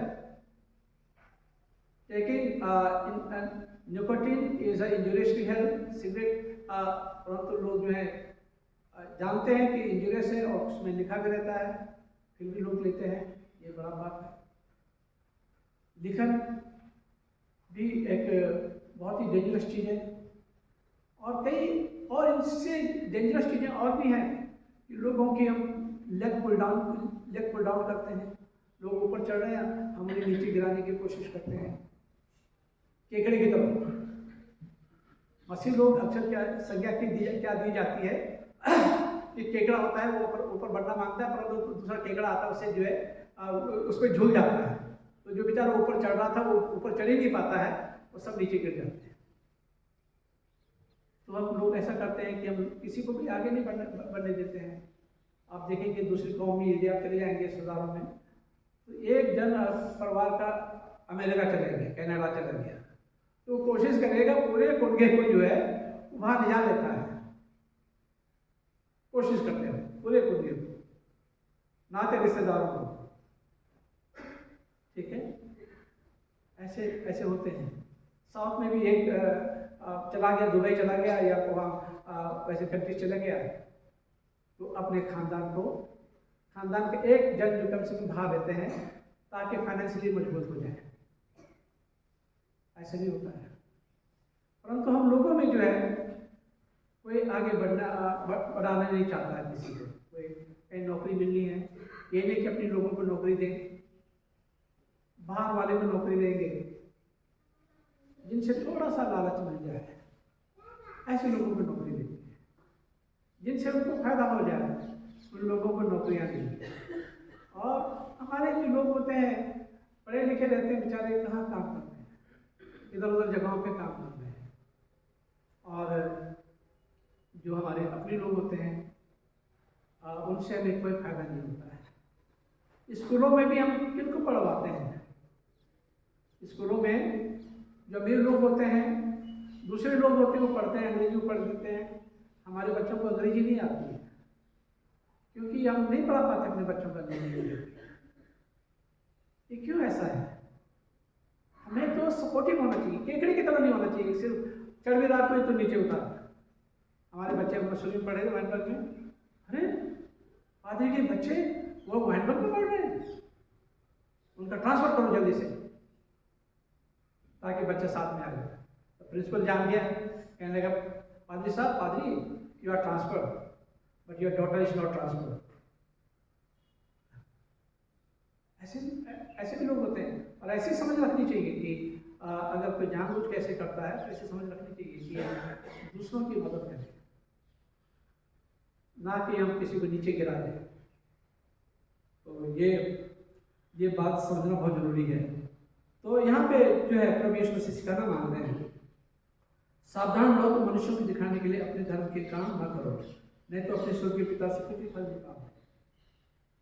taking nicotine is injurious to health. Cigarette परंतु लोग जो है जानते हैं कि इंजुरियस है और उसमें लिखा भी रहता है, फिर भी लोग लेते हैं। ये बड़ा बात है। लिखन भी एक बहुत ही डेंजरस चीज़ है, और कई और इससे डेंजरस चीज़ें और भी हैं कि लोगों की हम लेग पुल डाउन करते हैं। लोग ऊपर चढ़ रहे हैं, हम उन्हें नीचे गिराने की कोशिश करते हैं केकड़े की तरफ। मसीह लोग अक्सर क्या संज्ञा क्या दी जाती है कि केकड़ा होता है, वो ऊपर बढ़ना मांगता है, परंतु दूसरा केकड़ा आता है, उससे जो है उस पर झूल जाता है। तो जो बेचारा ऊपर चढ़ रहा था वो ऊपर चढ़ ही नहीं पाता है, वो सब नीचे गिर जाते हैं। तो हम लोग ऐसा करते हैं कि हम किसी को भी आगे नहीं बढ़ने देते हैं। आप देखेंगे दूसरी कौम में यदि आप चले जाएंगे रिश्तेदारों में, तो एक जन परिवार का अमेरिका चले गया, कनाडा चला गया, तो कोशिश करेगा पूरे कुनगे को जो है वहाँ ले जा लेता है। कोशिश करते हैं पूरे कुनगे को, नाते रिश्तेदारों को। ठीक है, ऐसे होते हैं। साउथ में भी एक चला गया, दुबई चला गया, या वहाँ वैसे कंट्री चला गया, तो अपने खानदान के एक जन जो कम से कम भाग देते हैं ताकि फाइनेंशियली मजबूत हो जाए। ऐसा भी होता है। परंतु हम लोगों में जो है कोई आगे बढ़ाना नहीं चाहता है किसी को। कोई कहीं नौकरी मिलनी है, ये नहीं कि अपने लोगों को नौकरी दें, बाहर वाले को नौकरी देंगे जिनसे थोड़ा सा लालच मिल जाए, ऐसे लोगों को नौकरी देंगे। जिनसे उनको फायदा हो जाए उन लोगों को नौकरियां देंगे। और हमारे जो लोग होते हैं पढ़े लिखे रहते हैं, बेचारे कहाँ काम करते हैं, इधर उधर जगहों पे काम करते हैं। और जो हमारे अपने लोग होते हैं उनसे हमें कोई फायदा नहीं होता है। स्कूलों में भी हम किनको पढ़वाते हैं? स्कूलों में जो अमीर लोग होते हैं, दूसरे लोग होते हैं, वो पढ़ते हैं, अंग्रेजी पढ़ देते हैं। हमारे बच्चों को अंग्रेजी नहीं आती है, क्योंकि हम नहीं पढ़ा पाते अपने बच्चों को अंग्रेजी। ये क्यों ऐसा है? हमें तो सपोर्टिव होना चाहिए, केकड़े की तरह नहीं होना चाहिए, सिर्फ चढ़ भी रात में तो नीचे उतार। हमारे बच्चे मसूरी में पढ़े थे वैनबर्ग में, अरे पादरी के बच्चे वो हैंडबुक में पढ़ रहे हैं, उनका ट्रांसफ़र करो जल्दी से ताकि बच्चा साथ में आ जाए। तो प्रिंसिपल जान गया, कहने लगा पादरी साहब, पादरी you are transfer but your daughter is not transfer. ऐसे भी लोग होते हैं। और ऐसी समझ रखनी चाहिए कि अगर कोई जानबूझ के ऐसे करता है तो ऐसी समझ रखनी चाहिए कि हम दूसरों की मदद करें, ना कि हम किसी को नीचे गिरा दें। तो ये बात समझना बहुत जरूरी है। तो यहाँ पे जो है प्रभु यीशु मसीह सिखाना मांग रहे हैं, सावधान रहो तो मनुष्यों को दिखाने के लिए अपने धर्म के काम न करो, नहीं तो अपने स्वर्गीय पिता से कुछ भी फल नहीं पाओगे।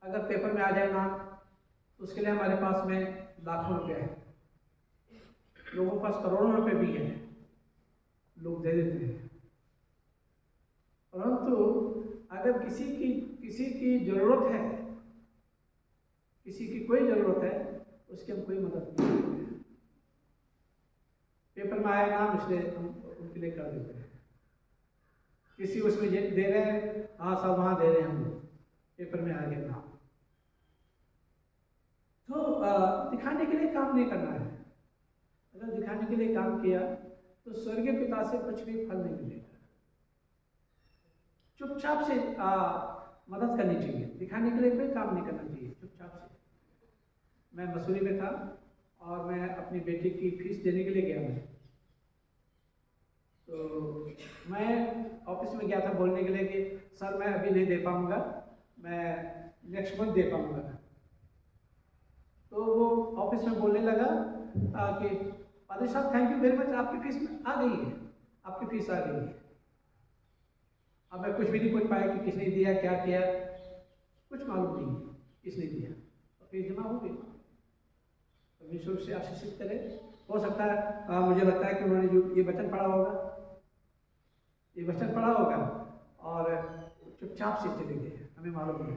अगर पेपर में आ जाए नाम तो उसके लिए हमारे पास में लाखों रुपए है, लोगों के पास करोड़ों रुपए भी है, लोग दे देते हैं। परंतु अगर किसी की जरूरत है, किसी की कोई जरूरत है, उसकी हम कोई मदद नहीं करते हैं। पेपर में आया नाम इसलिए हम उनके लिए कर देते हैं। किसी उसमें दे रहे हैं, हाँ सब वहाँ दे रहे हैं, हम लोग पेपर में आ गया नाम। तो दिखाने के लिए काम नहीं करना है। अगर दिखाने के लिए काम किया तो स्वर्गीय पिता से कुछ भी फल नहीं मिलेगा। चुपचाप से मदद करनी चाहिए, दिखाने के लिए कोई काम नहीं करना चाहिए, चुपचाप से। मैं मसूरी में था और मैं अपनी बेटी की फीस देने के लिए गया मैं, तो मैं ऑफिस में गया था बोलने के लिए कि सर मैं अभी नहीं दे पाऊँगा, मैं नेक्स्ट मंथ दे पाऊँगा। तो वो ऑफिस में बोलने लगा कि पादरी साहब थैंक यू वेरी मच, आपकी फीस में आ गई है, आपकी फीस आ गई है। अब मैं कुछ भी नहीं पूछ पाया कि किसने दिया, क्या किया, कुछ मालूम नहीं किसने दिया, तो फीस जमा हो गई। परमेश्वर से आशीषित करे। हो सकता है मुझे लगता है कि उन्होंने जो ये वचन पढ़ा होगा और चुपचाप से चले गए, हमें मालूम नहीं।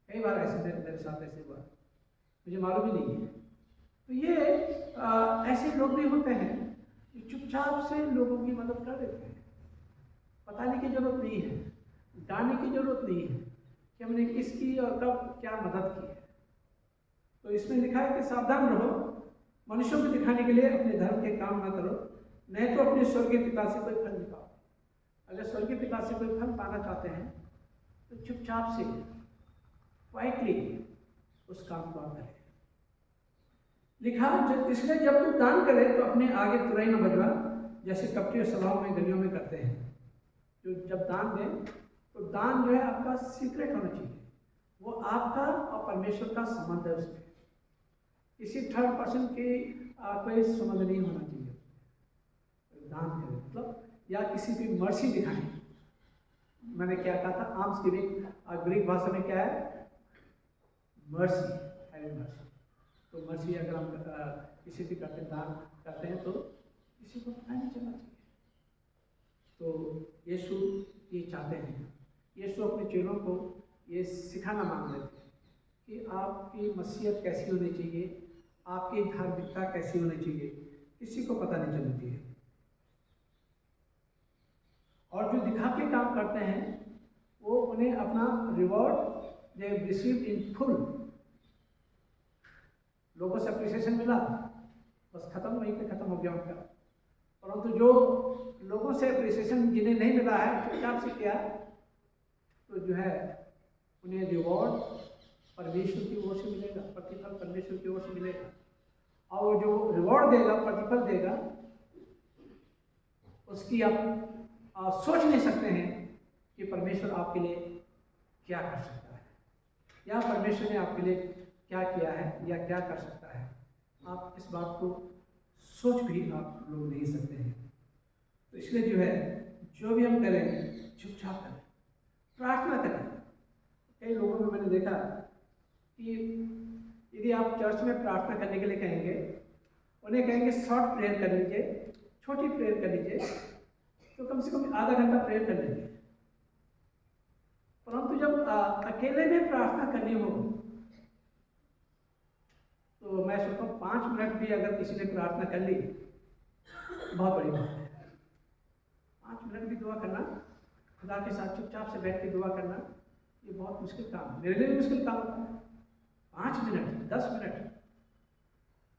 कई बार ऐसे मेरे साथ ऐसे हुआ, मुझे मालूम ही नहीं है। तो ये ऐसे लोग भी होते हैं जो चुपचाप से लोगों की मदद कर देते हैं। बताने की जरूरत नहीं है, डालने की जरूरत नहीं है कि हमने किसकी और कब क्या मदद की है। तो इसमें लिखा है कि सावधान रहो, मनुष्यों को दिखाने के लिए अपने धर्म के काम न करो, नहीं तो अपने स्वर्गीय पिता से कोई फल नहीं पाओ। अगर स्वर्गीय पिता से कोई फल पाना चाहते हैं तो चुपचाप से क्वाइटली उस काम को आप करें। लिखा इसलिए जब तू दान करे तो अपने आगे तुरई न बजवा, जैसे कपटी और सभाओं में गलियों में करते हैं। जो जब दान दें तो दान जो है आपका सीक्रेट होना चाहिए, वो आपका और परमेश्वर का संबंध है, उसमें किसी थर्ड पर्सन की कोई संबंध नहीं होना चाहिए। दान करें मतलब या किसी की मर्सी दिखाएं। मैंने क्या कहा था, आर्म्स गिविंग ग्रीक भाषा में क्या है, मर्सी, हैविंग मर्सी। तो मर्सी अगर हम किसी भी करते दान करते हैं तो किसी को पता नहीं चलना चाहिए। तो यीशु ये चाहते हैं, यीशु अपने चेलों को ये सिखाना मांग रहे थे कि आपकी मसीहत कैसी होनी चाहिए, आपकी धार्मिकता कैसी होनी चाहिए, किसी को पता नहीं चलना चाहिए। और जो दिखा के काम करते हैं वो उन्हें अपना reward they receive in full. लोगों से अप्रिसिएशन मिला, बस खत्म, वहीं पे खत्म हो गया उनका। परंतु जो लोगों से अप्रिसिएशन जिन्हें नहीं मिला है, चुपचाप से किया, तो जो है उन्हें रिवॉर्ड परमेश्वर की ओर से मिलेगा, प्रतिफल परमेश्वर की ओर से मिलेगा। और वो जो रिवॉर्ड देगा, प्रतिफल देगा, उसकी आप सोच नहीं सकते हैं कि परमेश्वर आपके लिए क्या कर सकता है, या परमेश्वर ने आपके लिए क्या किया है या क्या कर सकता है। आप इस बात को सोच भी आप लोग नहीं सकते हैं। तो इसलिए जो है जो भी हम करें चुपचाप करें, प्रार्थना करें। कई लोगों में मैंने देखा कि यदि आप चर्च में प्रार्थना करने के लिए कहेंगे, उन्हें कहेंगे शॉर्ट प्रेयर कर लीजिए, छोटी प्रेयर कर लीजिए, तो कम से कम आधा घंटा प्रेयर कर लेंगे। परंतु जब अकेले में प्रार्थना करनी हो तो मैं सोचता हूँ 5 मिनट भी अगर किसी ने प्रार्थना कर ली बहुत बड़ी बात है। 5 मिनट भी दुआ करना, खुदा के साथ चुपचाप से बैठ के दुआ करना, ये बहुत मुश्किल काम है, मेरे लिए भी मुश्किल काम होता है। 5 मिनट 10 मिनट,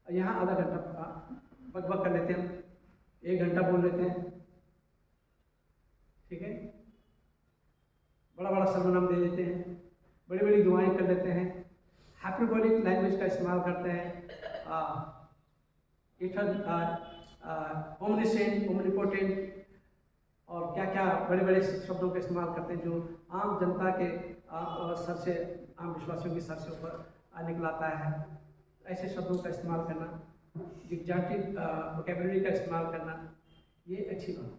यहाँ आधा घंटा बकबक कर लेते हैं, 1 घंटा बोल लेते हैं, ठीक है, बड़ा बड़ा सर्वनाम दे देते हैं, बड़ी बड़ी दुआएं कर लेते हैं, हाइपरबोलिक लैंग्वेज का इस्तेमाल करते हैं, ओमनिसेंट, ओमनिपोटेंट और क्या क्या बड़े बड़े शब्दों का इस्तेमाल करते हैं जो आम जनता के सर से, आम विश्वासियों के सर से ऊपर निकलाता है। ऐसे शब्दों का इस्तेमाल करना, जिग्जाटिक वोकैबुलरी का इस्तेमाल करना, ये अच्छी बात है।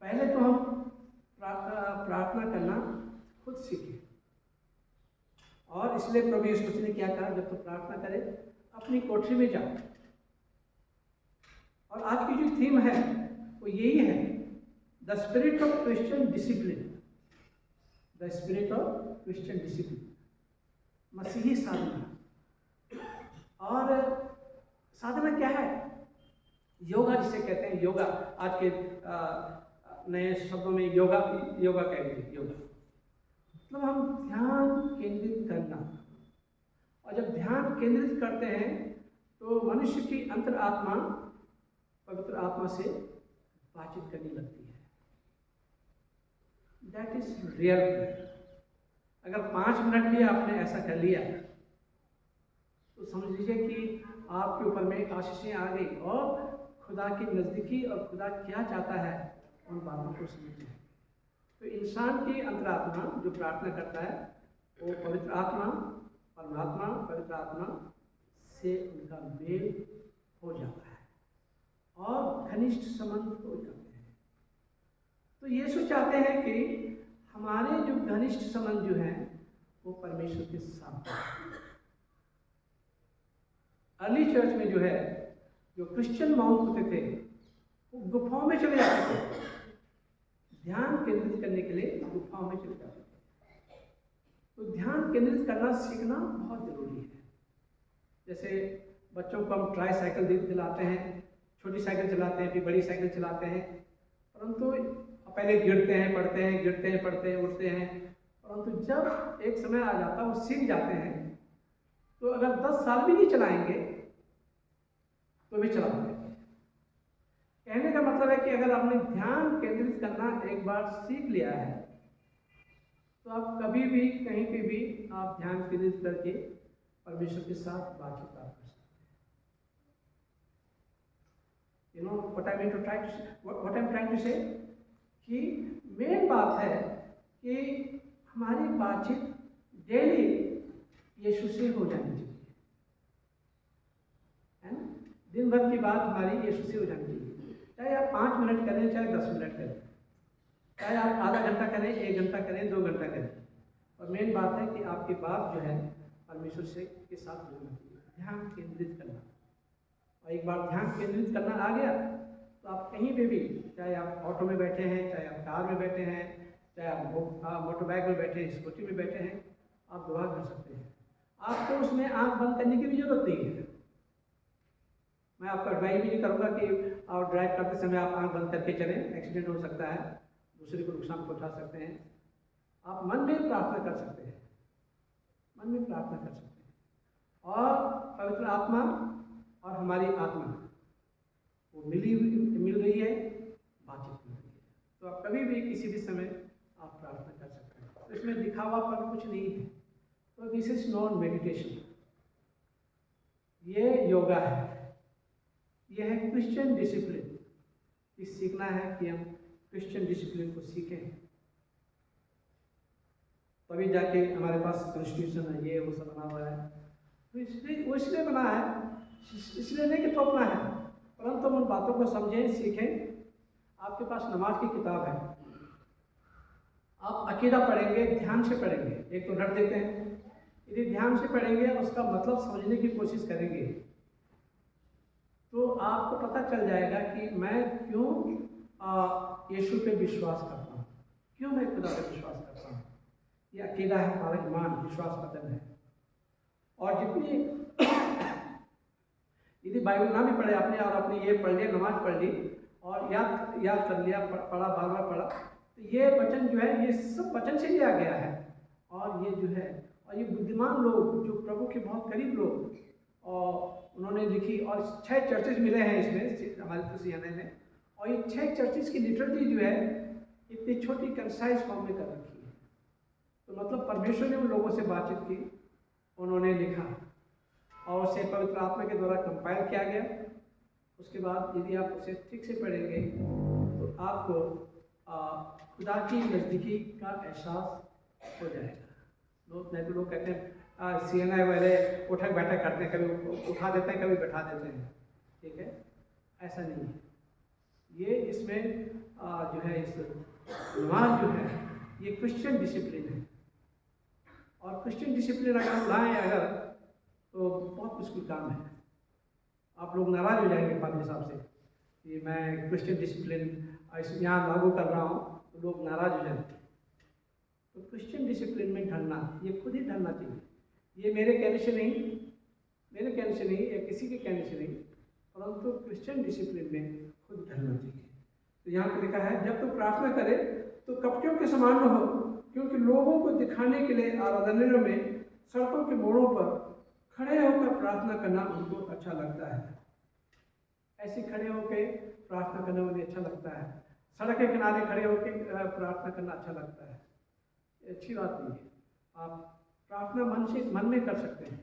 पहले तो हम प्रार्थना करना खुद सीखें, और इसलिए प्रभु यीशु मसीह ने क्या कहा, जब तो प्रार्थना करें अपनी कोठरी में जाओ। और आज की जो थीम है वो यही है, the spirit of Christian discipline, the spirit of Christian discipline, मसीही साधना। और साधना क्या है? योगा जिसे कहते हैं, योगा आज के नए शब्दों में योगा कह लीजिए, योगा मतलब हम ध्यान केंद्रित करना। और जब ध्यान केंद्रित करते हैं तो मनुष्य की अंतरात्मा पवित्र आत्मा से बातचीत करने लगती है। That is real prayer. अगर 5 मिनट भी आपने ऐसा कर लिया तो समझ लीजिए कि आपके ऊपर में आशीषें आ गई, और खुदा की नज़दीकी और खुदा क्या चाहता है उन बातों को समझिए। तो इंसान की अंतरात्मा जो प्रार्थना करता है वो पवित्र आत्मा, परमात्मा, पवित्र आत्मा से उनका मेल हो जाता है और घनिष्ठ संबंध हो जाते हैं। तो यीशु चाहते हैं कि हमारे जो घनिष्ठ संबंध जो हैं वो परमेश्वर के साथ। अर्ली चर्च में जो है, जो क्रिश्चियन मॉन्क होते थे वो गुफाओं में चले जाते थे, ध्यान केंद्रित करने के लिए गुफाओं में चले जाते थे। तो ध्यान केंद्रित करना सीखना बहुत जरूरी है। जैसे बच्चों को हम ट्राई साइकिल दिलाते हैं, छोटी साइकिल चलाते हैं, फिर बड़ी साइकिल चलाते हैं, परंतु पहले गिरते हैं पढ़ते हैं, गिरते हैं पढ़ते हैं, उठते हैं, परंतु जब एक समय आ जाता है वो सीख जाते हैं। तो अगर 10 साल भी नहीं चलाएंगे तो भी चला पाएंगे। कहने का मतलब है कि अगर आपने ध्यान केंद्रित करना एक बार सीख लिया है तो आप कभी भी कहीं पे भी आप ध्यान केंद्रित करके परमेश्वर के साथ बातचीत कर सकते हैं। You know what I'm trying to say कि मेन बात है कि हमारी बातचीत डेली यीशु से हो जानी चाहिए, है ना? दिन भर की बात हमारी यीशु से हो जानी चाहिए। चाहे आप 5 मिनट करें, चाहे 10 मिनट करें, चाहे आप आधा घंटा करें, 1 घंटा करें, 2 घंटा करें, और मेन बात है कि आपकी बात जो है परमेश्वर से के साथ होना चाहिए। ध्यान केंद्रित करना, और एक बार ध्यान केंद्रित करना आ गया तो आप कहीं पे भी, चाहे आप ऑटो में बैठे हैं, चाहे आप कार में बैठे हैं, चाहे आप मोटर बाइक में बैठे हैं, स्कूटी में बैठे हैं, आप दुआ कर सकते हैं। आपको उसमें आंख बंद करने की भी जरूरत नहीं है। मैं आपको एडवाइस भी नहीं करूँगा कि आप ड्राइव करते समय आप आंख बंद करके चलें, एक्सीडेंट हो सकता है, दूसरे को नुकसान पहुँचा सकते हैं। आप मन में प्रार्थना कर सकते हैं, मन में प्रार्थना कर सकते हैं, और पवित्र आत्मा और हमारी आत्मा वो मिल रही है, बातचीत मिल रही है। तो आप कभी भी किसी भी समय आप प्रार्थना कर सकते हैं। तो इसमें दिखावापन कुछ नहीं है। तो दिस इज नॉट मेडिटेशन, ये योगा है, यह है क्रिश्चियन डिसिप्लिन। इस सीखना है कि हम क्रिश्चियन डिसिप्लिन को सीखें, तभी जाके हमारे पास कॉन्स्टिट्यूशन है, ये वो सब बना हुआ है। तो इसलिए बना है, इसलिए नहीं कि थोपना है, परंतु उन बातों को समझें, सीखें। आपके पास नमाज की किताब है, आप अकीदा पढ़ेंगे, ध्यान से पढ़ेंगे। एक तो रट देते हैं, यदि ध्यान से पढ़ेंगे, उसका मतलब समझने की कोशिश करेंगे, तो आपको पता चल जाएगा कि मैं क्यों यीशु पे विश्वास करता हूँ, क्यों मैं खुदा पे विश्वास करता हूँ। ये अकीदा है, हमारा ईमान, विश्वास वचन है। और जितनी यदि बाइबल ना भी पढ़े आपने, और अपने ये पढ़ लिया, नमाज पढ़ ली और याद कर लिया, पढ़ा, बार बार पढ़ा, तो ये वचन जो है ये सब वचन से लिया गया है। और ये जो है और ये बुद्धिमान लोग जो प्रभु के बहुत करीब लोग और उन्होंने लिखी, और 6 चर्चेज मिले हैं इसमें हमारे तो सीएनए में, और ये 6 चर्चेज की लिटरेचर जो है इतनी छोटी कंसाइज फॉर्म में कर रखी है। तो मतलब परमेश्वर ने उन लोगों से बातचीत की, उन्होंने लिखा और उसे पवित्र आत्मा के द्वारा कंपाइल किया गया। उसके बाद यदि आप उसे ठीक से पढ़ेंगे तो आपको खुदा की नज़दीकी का एहसास हो जाएगा। लोग नहीं तो लोग कहते हैं सीएनआई वाले उठक बैठक करते हैं, कभी उठा देते हैं कभी बैठा देते हैं, ठीक है, ऐसा नहीं है। ये इसमें जो है इस नमाज जो है ये क्रिश्चियन डिसिप्लिन है, और क्रिश्चियन डिसिप्लिन अगर हम लाएँ अगर तो बहुत मुश्किल काम है। आप लोग नाराज हो जाएंगे पादरी साहब से कि मैं क्रिश्चियन डिसिप्लिन यहाँ लागू कर रहा हूँ, तो लोग नाराज हो जाएंगे। तो क्रिश्चियन डिसिप्लिन में ढलना, ये खुद ही ढलना चाहिए। ये मेरे कहने से नहीं या किसी के कहने से नहीं, परंतु क्रिश्चियन डिसिप्लिन में खुद ढलना चाहिए। तो यहाँ पर लिखा है, जब तू प्रार्थना करे तो कपटियों के समान न हो, क्योंकि लोगों को दिखाने के लिए आराधनालयों में सड़कों के मोड़ों पर खड़े होकर प्रार्थना करना उनको अच्छा लगता है। ऐसे खड़े होकर प्रार्थना करना उन्हें अच्छा लगता है, सड़क के किनारे खड़े होकर प्रार्थना करना अच्छा लगता है। अच्छी बात नहीं है। आप प्रार्थना मन में कर सकते हैं,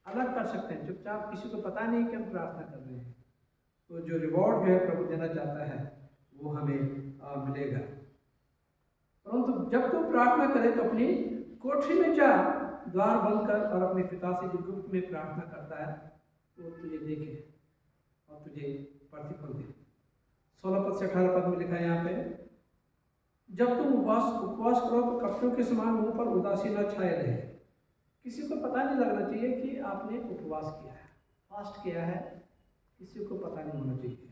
अलग कर सकते हैं, चुपचाप, किसी को पता नहीं कि हम प्रार्थना कर रहे हैं। तो जो रिवॉर्ड जो है प्रभु देना चाहता है वो हमें मिलेगा। परंतु जब तू प्रार्थना करे तो अपनी कोठरी में जा, द्वार बंद कर और अपने पिता से जो गुप्त में प्रार्थना करता है वो तुझे देखे और तुझे प्रतिफल दे। 16 पद से 18 पद में लिखा है यहाँ पे, जब तुम उपवास करो तो कपड़ों के समान मुंह पर उदासी न छाए रहे। किसी को पता नहीं लगना चाहिए कि आपने उपवास किया है, फास्ट किया है, किसी को पता नहीं होना चाहिए।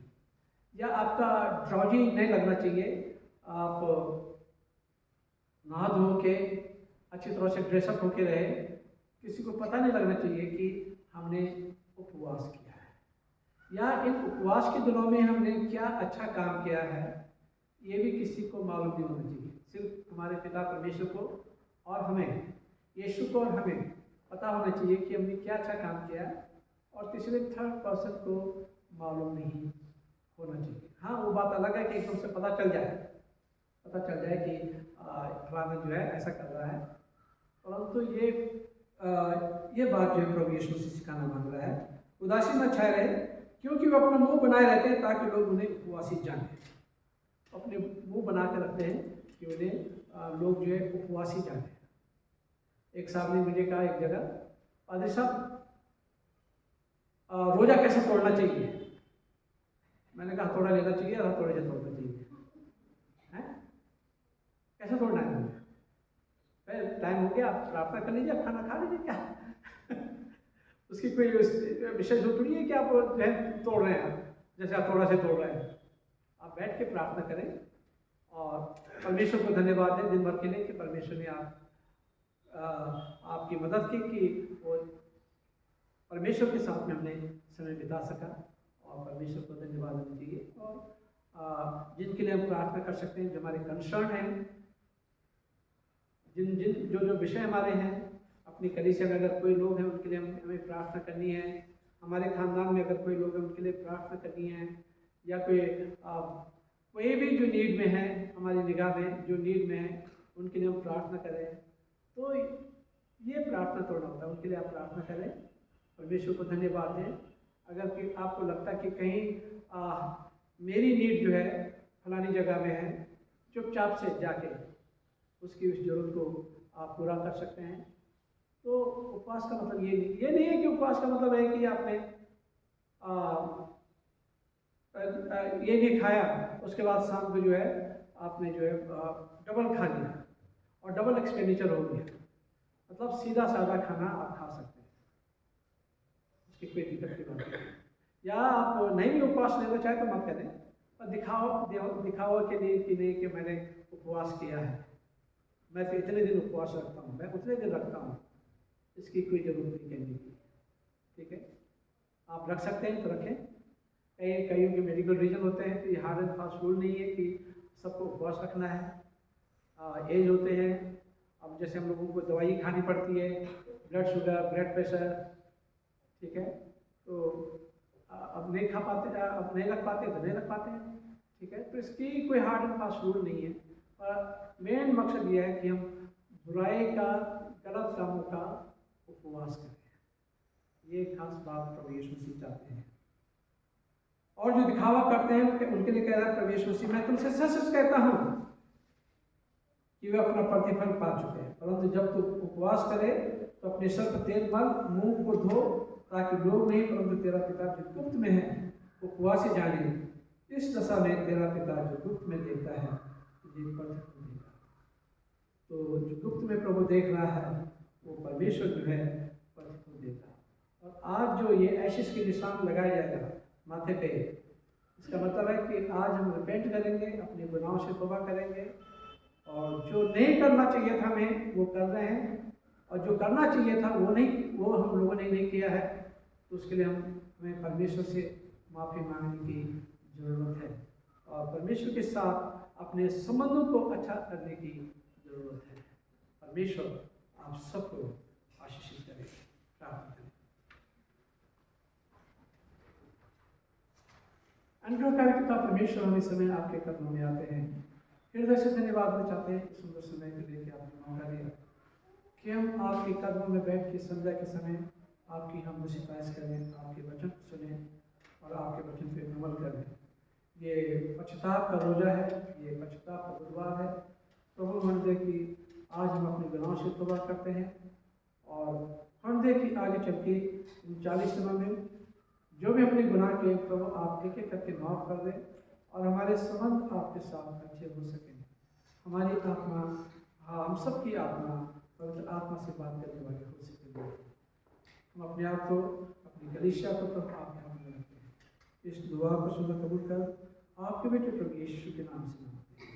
या आपका ड्राउजी नहीं लगना चाहिए, आप नहा धो के अच्छी तरह से ड्रेसअप होके रहे, किसी को पता नहीं लगना चाहिए कि हमने उपवास किया है। या इन उपवास के दिनों में हमने क्या अच्छा काम किया है ये भी किसी को मालूम नहीं होना चाहिए। सिर्फ हमारे पिता परमेश्वर को और हमें, यीशु को और हमें पता होना चाहिए कि हमने क्या अच्छा काम किया, और तीसरे थर्ड पर्सन को मालूम नहीं होना चाहिए। हाँ, वो बात अलग है कि एकदम से पता चल जाए कि फलाना जो है ऐसा कर रहा है, परंतु ये बात जो है प्रभु यीशु से सिखाना मांग रहा है। उदासी न छाए रहे, क्योंकि वो अपना मुंह बनाए रहते हैं ताकि लोग उन्हें उपवासी जाने। अपने मुंह बना के रखते हैं कि उन्हें लोग जो है उपवासी जाने। एक साहब ने मुझे कहा एक जगह, पादरी साहब रोज़ा कैसे तोड़ना चाहिए? मैंने कहा हथौड़ा लेना चाहिए और हथौड़े से तोड़ना चाहिए। हैं, कैसे तोड़ना है मुझे? टाइम हो गया, आप प्रार्थना कर लीजिए, आप खाना खा लीजिए, क्या उसकी कोई विषय थोड़ी है कि आप जो है तोड़ रहे हैं, जैसे आप हथौड़ा से तोड़ रहे हैं। आप बैठ के प्रार्थना करें और परमेश्वर को धन्यवाद दें दिन भर के लिए कि परमेश्वर ने आपकी मदद की कि वो परमेश्वर के साथ में हमने समय बिता सका, और परमेश्वर को धन्यवाद देना चाहिए। और जिनके लिए हम प्रार्थना कर सकते हैं, जो हमारे कंसर्न हैं, जो विषय हमारे हैं, अपनी कलीसिया में अगर कोई लोग हैं उनके लिए हमें प्रार्थना करनी है, हमारे खानदान में अगर कोई लोग हैं उनके लिए प्रार्थना करनी है, या कोई भी जो नीड में है, हमारी निगाह में जो नीड में है उनके लिए हम प्रार्थना करें। तो ये प्रार्थना तोड़ना होता है, उनके लिए आप प्रार्थना करें, परमेश्वर को धन्यवाद दें। अगर कि आपको लगता है कि कहीं मेरी नीड जो है फलानी जगह में है, चुपचाप से जाके उसकी उस जरूरत को आप पूरा कर सकते हैं। तो उपवास का मतलब ये नहीं है कि उपवास का मतलब है कि आपने ये नहीं खाया, उसके बाद शाम को जो है आपने जो है डबल खा लिया और डबल एक्सपेंडिचर हो गया। मतलब सीधा साधा खाना आप खा सकते हैं, उसकी कोई दिक्कत की बात नहीं। या आप नहीं भी उपवास लेना चाहे तो मत करें, पर दिखावा के लिए कि नहीं कि मैंने उपवास किया है, मैं तो इतने दिन उपवास रखता हूँ, मैं उतने दिन रखता हूँ, इसकी कोई ज़रूरत नहीं कहने की। ठीक है, आप रख सकते हैं तो रखें। कईयों के मेडिकल रीजन होते हैं, तो ये हार्ड एंड फास्ट रूल नहीं है कि सबको उपवास रखना है। एज होते हैं, अब जैसे हम लोगों को दवाई खानी पड़ती है, ब्लड शुगर, ब्लड प्रेशर, ठीक है, तो अब नहीं खा पाते, अब नहीं रख पाते तो नहीं रख पाते हैं, ठीक है। तो इसकी कोई हार्ड एंड फास्ट रूल नहीं है, पर मेन मकसद ये है कि हम बुराई का, गलत कामों का उपवास करें। ये खास बात प्रभु यीशु मसीह चाहते हैं। और जो दिखावा करते हैं उनके लिए कह रहा है प्रभु यीशु मसीह, मैं तुमसे सच सच कहता हूँ कि वे अपना प्रतिफल पा चुके हैं। परंतु जब तू उपवास करे तो अपने सर पर तेल मल, मुंह को धो, ताकि लोग नहीं परंतु तेरा पिता जो गुप्त में है उपवास ही जाने। इस दशा में तेरा पिता जो गुप्त में देखता है तुझे प्रतिफल देगा। तो जो गुप्त में प्रभु देख रहा है वो परमेश्वर जो है प्रतिफल देता है। और आज जो ये ऐशिश के निशान लगाया जाएगा माथे पे, इसका मतलब है कि आज हम रिपेंट करेंगे, अपने गुनाहों से तौबा करेंगे, और जो नहीं करना चाहिए था हमें वो कर रहे हैं, और जो करना चाहिए था वो हम लोगों ने नहीं किया है, तो उसके लिए हमें परमेश्वर से माफ़ी मांगने की ज़रूरत है, और परमेश्वर के साथ अपने संबंधों को अच्छा करने की ज़रूरत है। परमेश्वर आप सबको आशीषित करें। प्रार्थना करें। अनुग्रहकारी पिता परमेश्वर, हम इस समय आपके कदमों में आते हैं, हृदय से धन्यवाद देना चाहते हैं सुंदर समय के लिए कि आपने मौका दिया कि हम आपके कदमों में बैठ के संध्या के समय आपकी हम सिफारिश करें, आपके वचन को सुने और आपके वचन पे अमल करें। ये पश्चाताप का रोजा है, ये पश्चाताप का बुधवार है। प्रभु हम दे कि आज हम अपने गुनाहों से तौबा करते हैं, और हम दे कि आगे चल के 40 दिनों में जो भी अपने गुनाह के प्रभु आप एक एक करके माफ़ कर दें, और हमारे संबंध आपके साथ अच्छे हो सकें। हमारी आत्मा, हाँ हम सब की आत्मा पवित्र आत्मा से बात करने वाले हो सकेंगे। हम अपने आप को, अपनी कलीसिया को प्रभु आपके हाथ में रखते हैं। इस दुआ को सुनकर कबूल कर आपके बेटे प्रभु यीशु के नाम से मांगते हैं।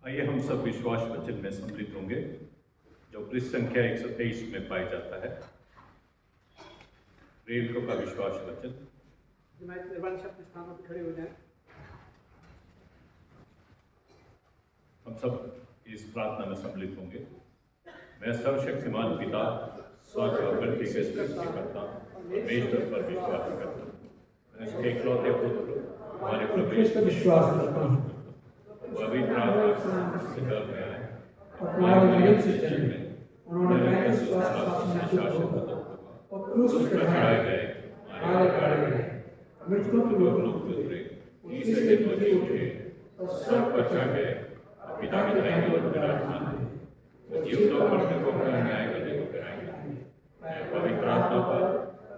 आइए हम सब विश्वास वचन में सम्मिलित होंगे जो पृष्ठ संख्या 123 में पाया जाता है। प्रेरितों का विश्वास वचन। अपने स्थानों पर खड़े हो जाएं। हम सब इस प्रार्थना में सम्मिलित होंगे। मैं सर्वशक्तिमान पिता, स्वर्ग और पृथ्वी के सृष्टिकर्ता परमेश्वर पर विश्वास करता हूँ। मैं उसके इकलौते पुत्र हमारे प्रभु यीशु पर विश्वास करता हूँ। पवित्र आत्मा से गर्भ में आए, हमारे मरियम से जन्मे, उन्होंने शासन और क्रूस पर चढ़ाए गए, हमारे कारण गए, मृतकों की लोक उतरे, तीसरे दिन जी उठे और स्वर्ग पर चढ़ गए, पिता की दाहिनी ओर विराजमान हैं। वो जीवित और मृतकों का न्याय करने को कराएंगे। मैं पवित्र आत्मा पर,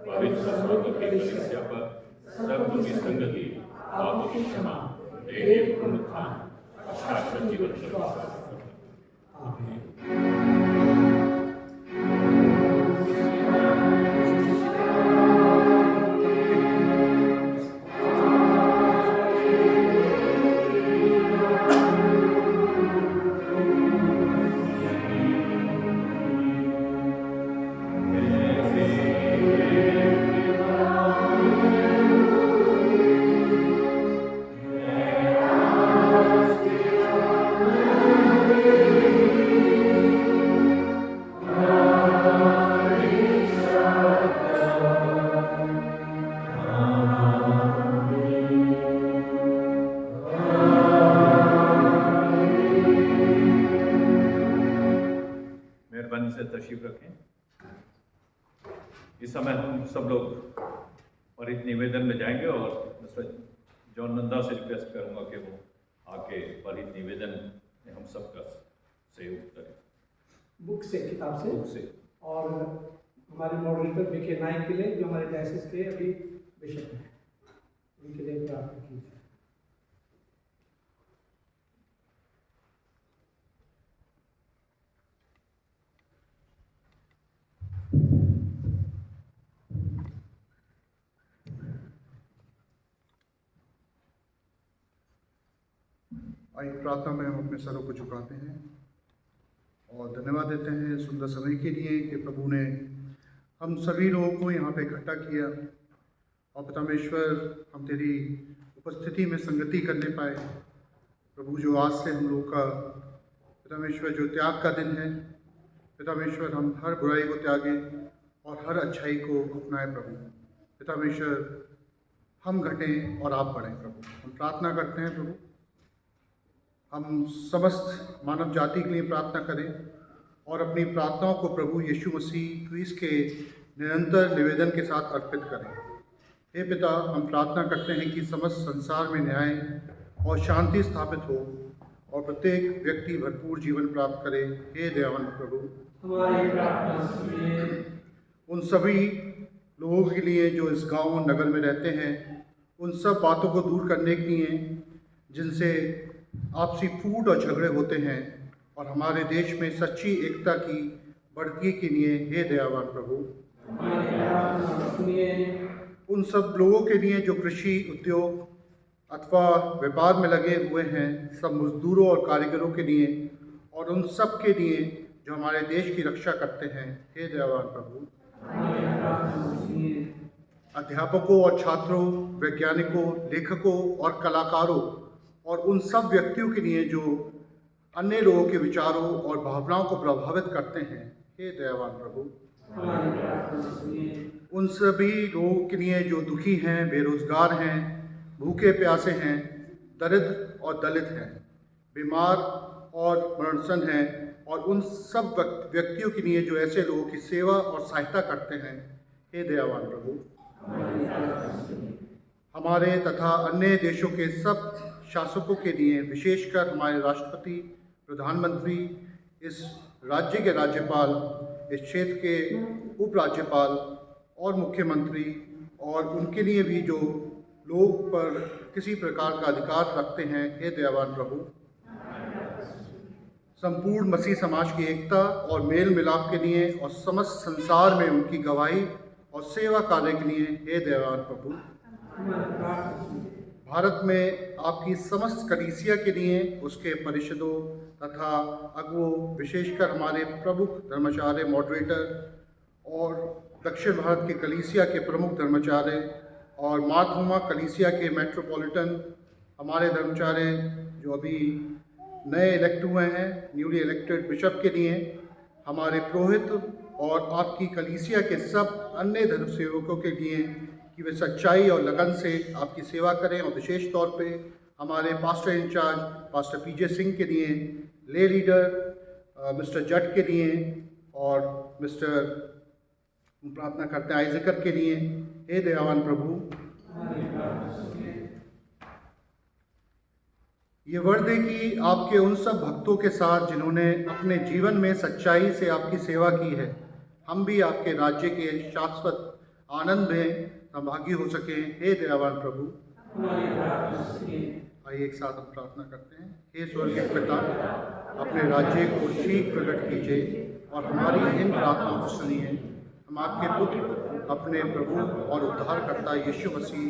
पवित्र संस्कृत की कलीसिया पर, सब की संगति, पापों की क्षमा, देह के पुनरुत्थान, शाश्वत जीवन पर विश्वास करता हूँ। आमीन। तशरीफ रखें। इस समय हम सब लोग परित निवेदन में जाएंगे, और मिस्टर जॉन नंदा से रिक्वेस्ट करूंगा कि वो आके परित निवेदन में हम सबका सहयोग करें। बुक से, किताब से, बुक से। और हमारे मॉडरेटर बीके नाइक के लिए, जो हमारे डायसिस के अभी बिशप हैं, उनके लिए प्रार्थना की जाए। आइए प्रार्थना में हम अपने सरों को झुकाते हैं। और धन्यवाद देते हैं सुंदर समय के लिए कि प्रभु ने हम सभी लोगों को यहाँ पे इकट्ठा किया और परमेश्वर हम तेरी उपस्थिति में संगति करने पाए। प्रभु जो आज से हम लोग का परमेश्वर जो त्याग का दिन है, परमेश्वर हम हर बुराई को त्यागें और हर अच्छाई को अपनाएं। प्रभु परमेश्वर हम घटें और आप बढ़ें। प्रभु हम प्रार्थना करते हैं। प्रभु हम समस्त मानव जाति के लिए प्रार्थना करें और अपनी प्रार्थनाओं को प्रभु यीशु मसीह क्रीस्त के निरंतर निवेदन के साथ अर्पित करें। हे पिता, हम प्रार्थना करते हैं कि समस्त संसार में न्याय और शांति स्थापित हो और प्रत्येक व्यक्ति भरपूर जीवन प्राप्त करे। हे दयावान प्रभु, हमारी प्रार्थना सुनिए। उन सभी लोगों के लिए जो इस गांव नगर में रहते हैं, उन सब बातों को दूर करने के लिए जिनसे आपसी फूट और झगड़े होते हैं और हमारे देश में सच्ची एकता की बढ़ती के लिए हे दयावान प्रभु, हमारी प्रार्थना सुनिए। उन सब लोगों के लिए जो कृषि उद्योग अथवा व्यापार में लगे हुए हैं, सब मजदूरों और कारीगरों के लिए और उन सब के लिए जो हमारे देश की रक्षा करते हैं, हे दयावान प्रभु। अध्यापकों और छात्रों, वैज्ञानिकों, लेखकों और कलाकारों और उन सब व्यक्तियों के लिए जो अन्य लोगों के विचारों और भावनाओं को प्रभावित करते हैं, हे दयावान प्रभु। उन सभी लोगों के लिए जो दुखी हैं, बेरोजगार हैं, भूखे प्यासे हैं, दरिद्र और दलित हैं, बीमार और मरणसन्न हैं और उन सब व्यक्तियों के लिए जो ऐसे लोगों की सेवा और सहायता करते हैं, हे दयावान प्रभु। हमारे तथा अन्य देशों के सब शासकों के लिए, विशेषकर हमारे राष्ट्रपति, प्रधानमंत्री, इस राज्य के राज्यपाल, इस क्षेत्र के उपराज्यपाल और मुख्यमंत्री और उनके लिए भी जो लोग पर किसी प्रकार का अधिकार रखते हैं, हे दयावान प्रभु। संपूर्ण मसीह समाज की एकता और मेल मिलाप के लिए और समस्त संसार में उनकी गवाही और सेवा कार्य के लिए, हे दयावान प्रभु। भारत में आपकी समस्त कलीसिया के लिए, उसके परिषदों तथा अगुओं, विशेषकर हमारे प्रमुख धर्माचार्य, मॉडरेटर और दक्षिण भारत के कलीसिया के प्रमुख धर्माचार्य और मारथोमा कलीसिया के मेट्रोपॉलिटन हमारे धर्माचार्य जो अभी नए इलेक्ट हुए हैं, न्यूली इलेक्टेड बिशप के लिए, हमारे पुरोहित और आपकी कलीसिया के सब अन्य धर्म सेवकों के लिए कि वे सच्चाई और लगन से आपकी सेवा करें और विशेष तौर पे हमारे पास्टर इंचार्ज पास्टर पीजे सिंह के लिए, ले लीडर मिस्टर जट के लिए और मिस्टर प्रार्थना करते हैं आइजकर के लिए, हे दयावान प्रभु। ये वर्द है कि आपके उन सब भक्तों के साथ जिन्होंने अपने जीवन में सच्चाई से आपकी सेवा की है, हम भी आपके राज्य के शाश्वत आनंद में सहभागी हो सके, हे दयावान प्रभु। आइए एक साथ हम प्रार्थना करते हैं। हे स्वर्गीय पिता, अपने राज्य को शीघ्र प्रकट कीजिए और हमारी इन प्रार्थनाओं को सुनिए। हम आपके पुत्र, अपने प्रभु और उद्धारकर्ता यीशु मसीह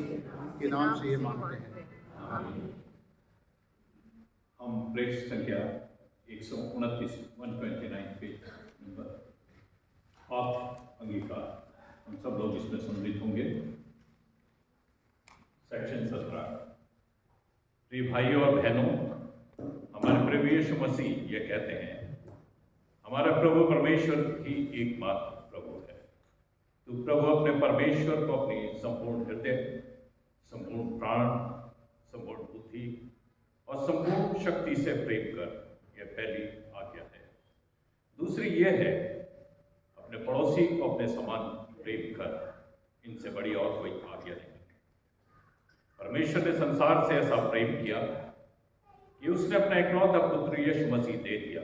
के नाम से ये मांगते हैं, आमीन। हम पृष्ठ संख्या 129 129 पेज नंबर 8 अंगीकार हम सब लोग इसमें सम्मिलित होंगे। सेक्शन 17। प्रिय भाइयों और बहनों, हमारे प्रभु यीशु मसीह ये कहते हैं, हमारा प्रभु परमेश्वर ही एकमात्र प्रभु है। तो प्रभु अपने परमेश्वर को अपनी संपूर्ण हृदय, संपूर्ण प्राण, संपूर्ण बुद्धि और संपूर्ण शक्ति से प्रेम कर, यह पहली आज्ञा है। दूसरी यह है, अपने पड़ोसी को अपने समान प्रेम कर। इनसे बड़ी और कोई आज्ञा नहीं। परमेश्वर ने संसार से ऐसा प्रेम किया कि उसने अपना इकलौता पुत्र यीशु मसीह दे दिया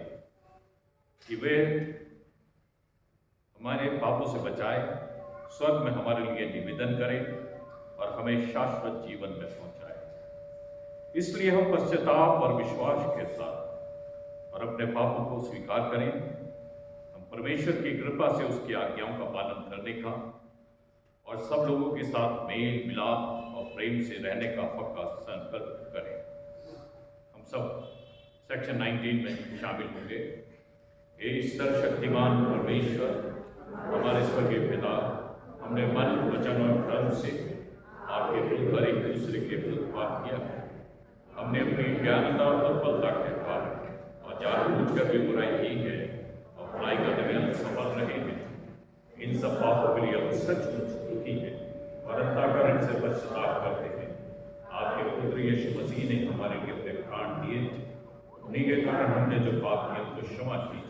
कि वे हमारे पापों से बचाए, स्वर्ग में हमारे लिए निवेदन करें और हमें शाश्वत जीवन में पहुंचाए। इसलिए हम पश्चाताप और विश्वास के साथ और अपने पापों को स्वीकार करें। हम परमेश्वर की कृपा से उसकी आज्ञाओं का पालन करने का और सब लोगों के साथ मेल मिलाप और प्रेम से रहने का पक्का संकल्प करें। हम सब सेक्शन 19 में शामिल होंगे। हे सर्वशक्तिमान परमेश्वर, हमारे स्वर्गीय पिता, हमने मन, वचन और कर्म से आपके विरुद्ध और एक दूसरे के विरुद्ध पाप किया है। हमने अपनी ज्ञानता और दुर्बलता के कारण और जानबूझकर भी बुराई की है और बुराई करने में हम सफल रहे हैं। इन सब पापों के लिए हम सचमुच दुखी हैं और अंतःकरण से पश्चाताप करते हैं। आपके पुत्र यीशु मसीह ने हमारे लिए अपने प्राण दिए, उन्हीं के कारण हमने जो पाप किए उनको क्षमा कीजिए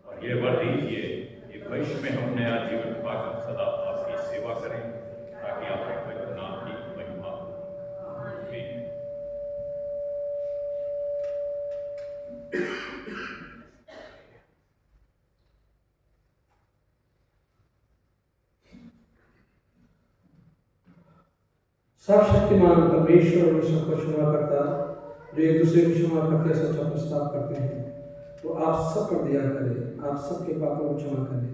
और ये वर दीजिए कि भविष्य में हम नया जीवन पाकर सदा आपकी सेवा करें, ताकि आपके पवित्र नाम की महिमा हो। आमीन। सर्वशक्तिमान परमेश्वर और सबको क्षमा करता, जो एक दूसरे को क्षमा करते सच्चा प्रस्ताव करते हैं, तो आप सब पर दया करें, आप सबके पापों को क्षमा करें,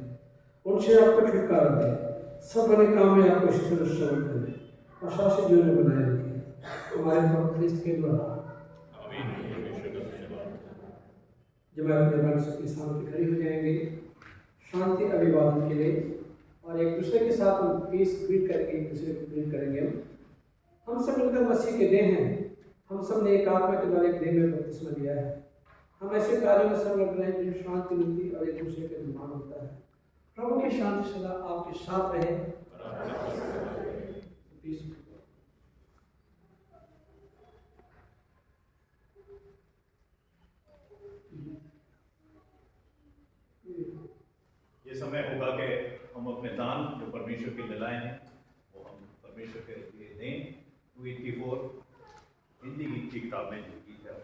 उनसे आपको छुटकारा दें, सब बड़े काम में आपको स्थिर श्रवण करें और शाश्वत जीवन में बनाए रखें हमारे प्रभु ख्रिस्त के द्वारा। जब मैं अपने मन के सामने खड़ी हो जाएंगे शांति अभिवादन के लिए और एक दूसरे के साथ हम पीस ग्रीट करके एक दूसरे को ग्रीट करेंगे। हम सब मिलकर मसीह के देह हैं, हम सब ने एक आत्मा के द्वारा एक देह में बपतिस्मा लिया है। हम ऐसे कार्यों में सब लग रहे हैं जिनमें शांति मिलती और एक दूसरे का निर्माण होता है। प्रभु की शांति सदा आपके साथ रहे। ये समय होगा कि हम अपने दान जो परमेश्वर के लिए लाए हैं वो हम परमेश्वर के लिए दें। 284 हिंदी की किताब में जो गीत है।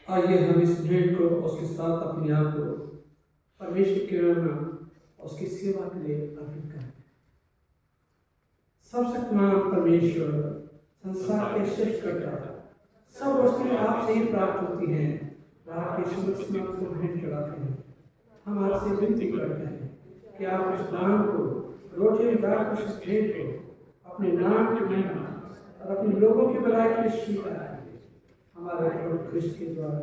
आइए हम इस भेंट को उसके साथ अपने आप को परमेश्वर के नाम में उसकी सेवा के लिए अर्पित करें। सर्वशक्तिमान परमेश्वर, संसार के सृष्टिकर्ता, सब वस्तुएं आपसे ही प्राप्त होती हैं। रात के सुबह को भेंट चढ़ाते हैं। हम आपसे विनती करते हैं कि आप इस दान को, रोटी दान इस भेंट को अपने नाम के महिमा और अपने लोगों की भलाई के लिए स्वीकार करें, हमारे प्रभु क्रिस्त के द्वारा।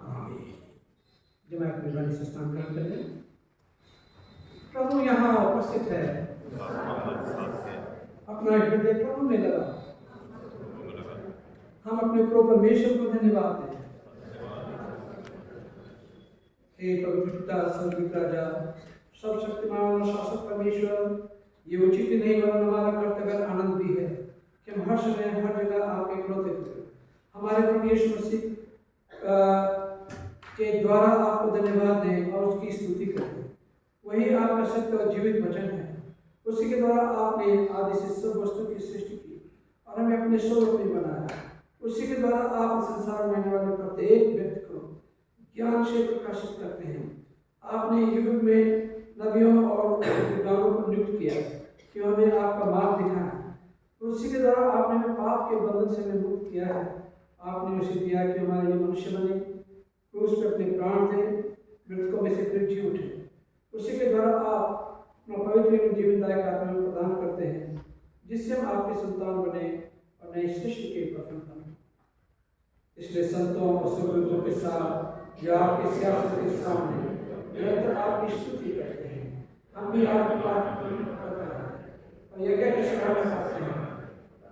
आमीन। जमात में वाणी से स्थान ग्रहण करें। प्रभु यहाँ उपस्थित है। अपना हृदय प्रभु में लगा। हम अपने प्रभु परमेश्वर को धन्यवाद दें। हे पवित्र पिता, स्वर्गीय राजा, सर्वशक्तिमान और शासक परमेश्वर, ये उचित नहीं वरन हमारा कर्तव्य आनंद भी है कि हम हर समय हर जगह आपके इकलौते पुत्र हमारे प्रभु यीशु मसीह के द्वारा आपको धन्यवाद दें और उसकी स्तुति करें। वही आपका सत्य और जीवित वचन है। उसी के द्वारा आपने आदि से सब वस्तु की सृष्टि की और हमें अपने स्वरूप में बनाया। उसी के द्वारा आप संसार में रहने वाले प्रत्येक व्यक्ति को ज्ञान से प्रकाशित करते हैं। आपने युग में नबियों और विद्वानों को नियुक्त किया कि हमें आपका मार्ग दिखाएं। उसी के द्वारा आपने हमें पाप के बंधन से हमें मुक्त किया है। आपने उसे दिया कि हमारे लिए मनुष्य बने, क्रूस पर अपने प्राण दे, मृतकों में से फिर जी उठे। उसी के द्वारा आप अपना पवित्र एवं जीवनदायक आत्मा प्रदान करते हैं, जिससे हम आपके संतान बने और नई सृष्टि के प्रथम बने। इसलिए संतों और सुरलोकों के साथ या आपके सियासत के सामने निरंतर आपकी स्तुति करते हैं। हम भी आपकी बात करते हैं और यज्ञ की सराहना करते हैं।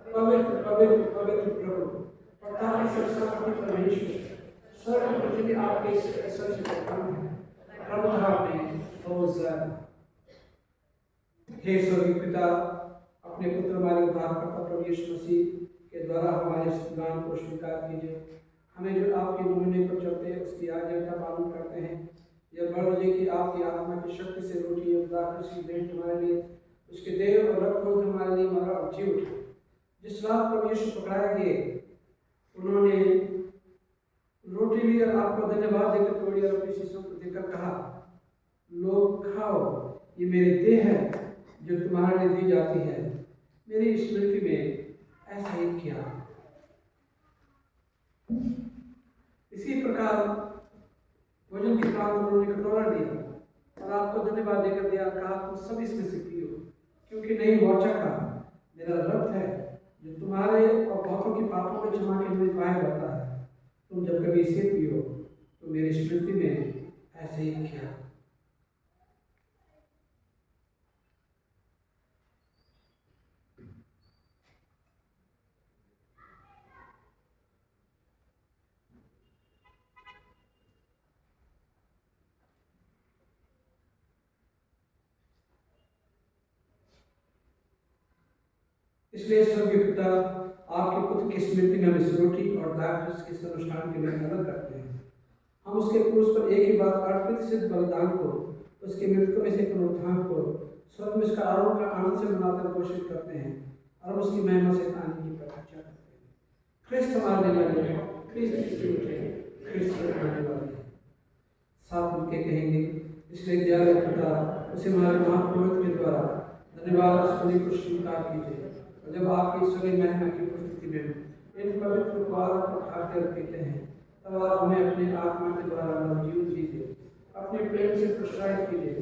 पवित्र पवित्र पवित्र प्रभु, प्रतापी सर्वशक्ति परमेश्वर, स्वर्ग पृथ्वी आपके सर से प्रधान है। प्रभु में होशाना। हे स्वर्गीय पिता, अपने पुत्र हमारे उद्धारकर्ता प्रभु यीशु मसीह के द्वारा हमारे इस दान को स्वीकार कीजिए। हमें जो आपके नमूने पर चलते हैं उसकी आज्ञा का पालन करते हैं। यह बढ़ कि आपकी आत्मा की शक्ति से रोटी और दाखिल की भेंट हमारे लिए उसके देह और रक्त हो, हमारे लिए मरा और जी उठे। जिस रात प्रभु यीशु पकड़ाए गए, उन्होंने रोटी ली और आपको धन्यवाद देकर तोड़ी और अपने शिष्यों को देकर कहा, लोग खाओ, ये मेरे देह है जो तुम्हारे लिए दी जाती है। मेरी स्मृति में ऐसा ही किया। इसी प्रकार भोजन के बाद उन्होंने कटोरा लिया और आपको धन्यवाद देकर दिया, कहा, तुम सब इसमें से पियो, क्योंकि नई वाचा का मेरा रक्त है जो तुम्हारे और बहुतों के पापों को क्षमा के लिए बहाया जाता है। तुम जब कभी इसे पियो तो मेरी स्मृति में ऐसे ही किया। इसलिए स्वर्गीय पिता, आपके पुत्र की स्मृति में हम इस रोटी और दाखरस के अनुष्ठान के लिए अलग करते हैं। हम उसके क्रूस पर एक ही बार अर्पित सिद्ध बलिदान को, उसके मृतकों में से पुनरुत्थान को स्वर्ग में इसका आरोप का आनंद से मनाकर घोषित करते हैं और उसकी महिमा से आने की प्रतीक्षा करते हैं। ख्रिस्त हमारे वाले हैं, ख्रिस्त आने वाले हैं। साथ मिलकर कहेंगे, इसलिए दयालु पिता, उसे हमारे महापुरोहित के द्वारा धन्यवाद उस बलि को स्वीकार कीजिए। जब आपकी ईश्वरीय महिमा की उपस्थिति में इन पवित्र उपहारों को खाते और पीते हैं, तब आप हमें अपने आत्मा के द्वारा नवजीवन दीजिए, अपने प्रेम से प्रोत्साहित कीजिए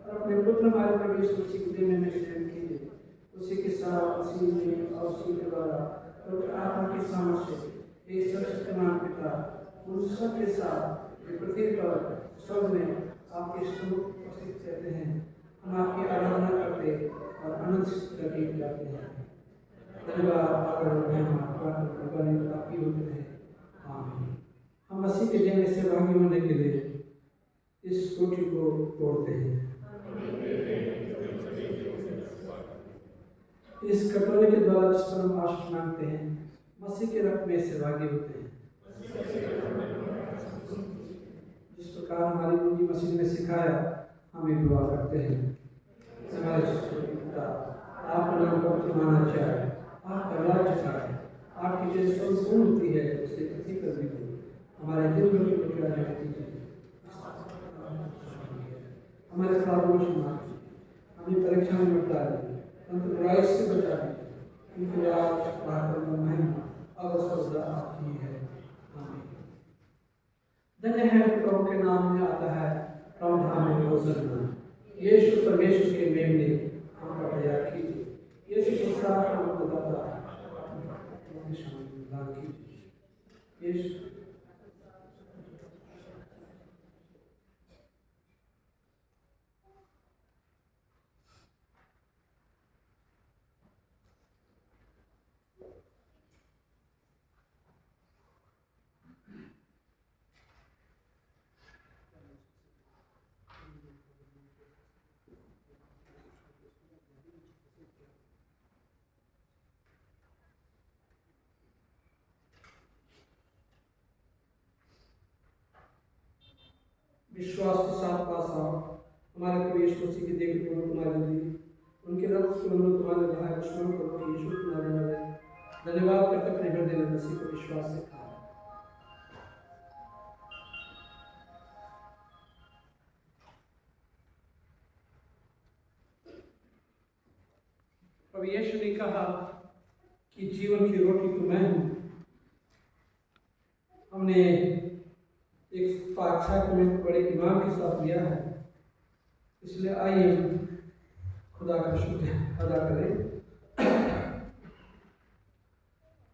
और अपने पुत्र हमारे प्रभु यीशु मसीह के देह में स्नेह कीजिए। उसी के साथ, उसी में और उसी के द्वारा पवित्र आत्मा की सामर्थ्य से हे सर्वशक्तिमान पिता, उन सब के साथ पृथ्वी पर स्वर्ग में आपके सम्मुख उपस्थित रहते हैं। हम आपकी आराधना करते और अनंत गति जाते हैं। हम मसीह के जन्म से भागी होने के लिए इस रोटी को तोड़ते हैं। इस कटोरे के द्वारा जिस पर हम आशीष मांगते हैं, मसीह के रक्त में सहभागी होते हैं। जिस प्रकार हमारी मुंजी मसीह ने सिखाया, हम ये दुआ करते हैं। हमारे पिता, आपका नाम पवित्र माना जाए, आपका राज्य आए, आपकी जैसे संपूर्ण होती है उसे पृथ्वी पर भी हो। हमारे दिल में गिरा रहती है, हमारे प्राणों से मार, हमें परीक्षा में मत डालें, परंतु बुराई से बचा लें, क्योंकि आज प्रार्थना में महिमा और सदा आपकी है। आमीन। धन्य है प्रभु के नाम में आता है, प्रभु धाम में होसन्ना। यीशु परमेश्वर के मेमने हमका दया कीजिए। यीशु संसार का मुक्तिदाता अपनी शांति प्रदान कीजिए। यीशु विश्वास के साथ पास आओ। हमारे प्रभु यीशु मसीह की देख पूर्ण तुम्हारे लिए, उनके रक्त से उन्होंने तुम्हारे भाई दुश्मन करो कि यीशु तुम्हारे लिए धन्यवाद करते अपने हृदय में मसीह को विश्वास से खाओ। प्रभु यीशु ने कहा कि जीवन की रोटी तो मैं हूँ। हमने एक साक्ष्य बड़े ईमान के साथ लिया है, इसलिए आइए खुदा का शुक्र अदा करें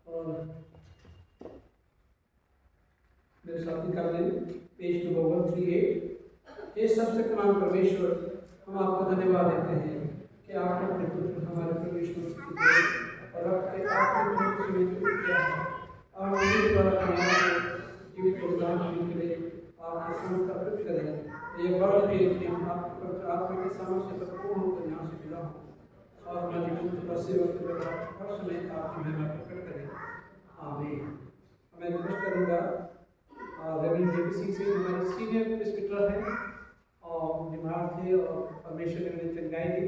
और मेरे साथी कर लें। Page number 138। ये सबसे कमान परमेश्वर, हम आपको धन्यवाद देते हैं कि आपने अपने पुत्र हमारे परमेश्वर और आपके आपने किया है और उनके द्वारा हमारे जीवित योगदान देने के लिए आपके समझ का प्रयोग करें। ये बड़ा भी है कि हम आपके समझ से भरपूर होकर यहाँ से मिला हो और हमारे पुत्र का सेवक के द्वारा हर समय आपकी महिमा प्रकट करें। आमीन। मैं रिक्वेस्ट करूँगा रवि जेपीसी से, हमारे सीनियर प्रेस्बिटर हैं और बीमार थे और परमेश्वर ने उन्हें चंगाई दी।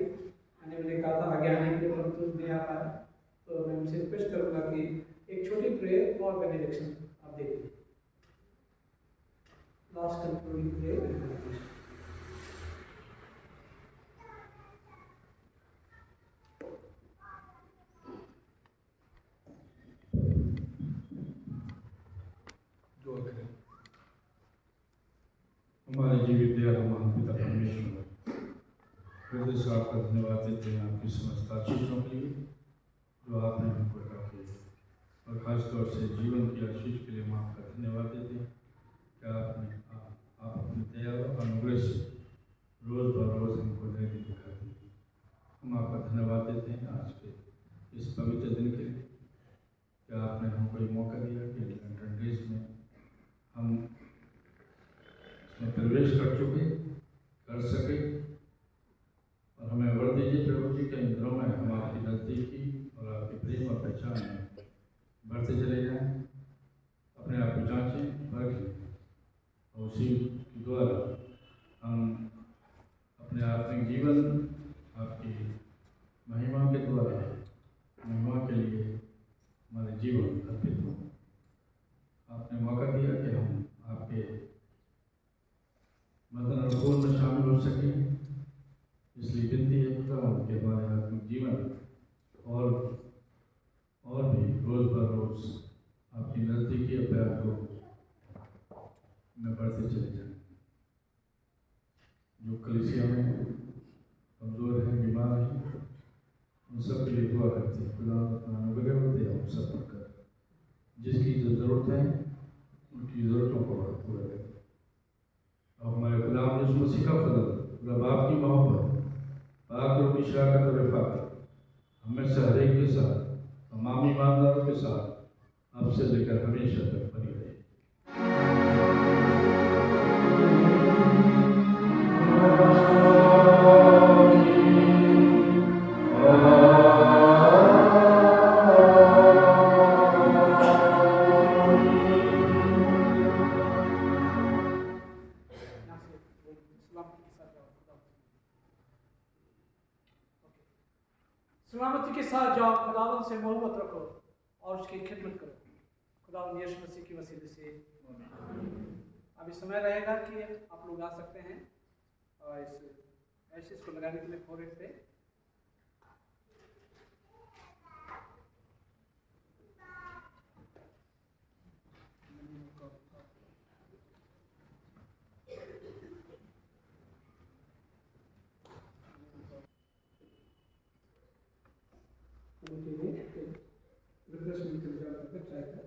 मैंने कहा था आगे आने के लिए परंतु नहीं आ पाया, तो मैं उनसे रिक्वेस्ट करूँगा कि एक छोटी प्रेयर और बेनेडिक्शन आप देखिए। Last concluding prayer. दुआ करें। हमारे जीवित दयालु महान पिता परमेश्वर, हृदय से आपका धन्यवाद देते हैं आपकी समस्त आशीषों के लिए जो आपने हमको रखी, और खासतौर से जीवन की आशीष के लिए हम आपका धन्यवाद देते हैं कि आपने आप अपनी दया और अनुग्रह से रोज़ बरोज़ हमको नए दिन दिखाते हैं। हम आपका धन्यवाद देते हैं आज के इस पवित्र दिन के लिए कि आपने हमको ये मौका दिया कि लंदन डेज में हम इसमें प्रवेश कर सके, और हमें वर दीजिए प्रभु जी के इन दिनों में हम आपकी नज़दीकी और आपकी प्रेम और पहचान में बढ़ते चले जाएं, अपने आप को जांचें परखें और उसी के द्वारा हम अपने आत्मिक जीवन आपकी महिमा के द्वारा महिमा के लिए हमारे जीवन अर्पित हो। आपने मौका दिया कि हम आपके मदन और खोल में शामिल हो सकें, इसलिए विनती है खुदा कि हमारे आत्मिक जीवन और भी रोज़ बरोज़ आपकी नज़दीकी और प्यार को में बढ़ते चले जाएं। जो कलीसिया में कमज़ोर हैं, बीमार हैं, उन सब के लिए दुआ करते हैं। खुदा अपना अनुग्रह होते हैं उन सब पर, जिसकी जो ज़रूरत है उनकी ज़रूरतों को पूरा करें। और हमारे गुलाम यीशु मसीह का फजल, खुदा बाप की मोहब्बत, पाक रूह की शराकत और रफ़ाकत हमें से हर एक के साथ, तमाम ईमानदारों के साथ अब से लेकर हमेशा तक बनी रहे। सलामती के साथ जाओ, खुदावन से मोहब्बत रखो और उसकी खिदमत करो। खुदावन यीशु मसीह की वसीले से अभी समय रहेगा कि आप लोग आ सकते हैं और इस एशिस को लगाने के लिए फोरहेड पे। रिफ्रेशमेंट के लिए चाय का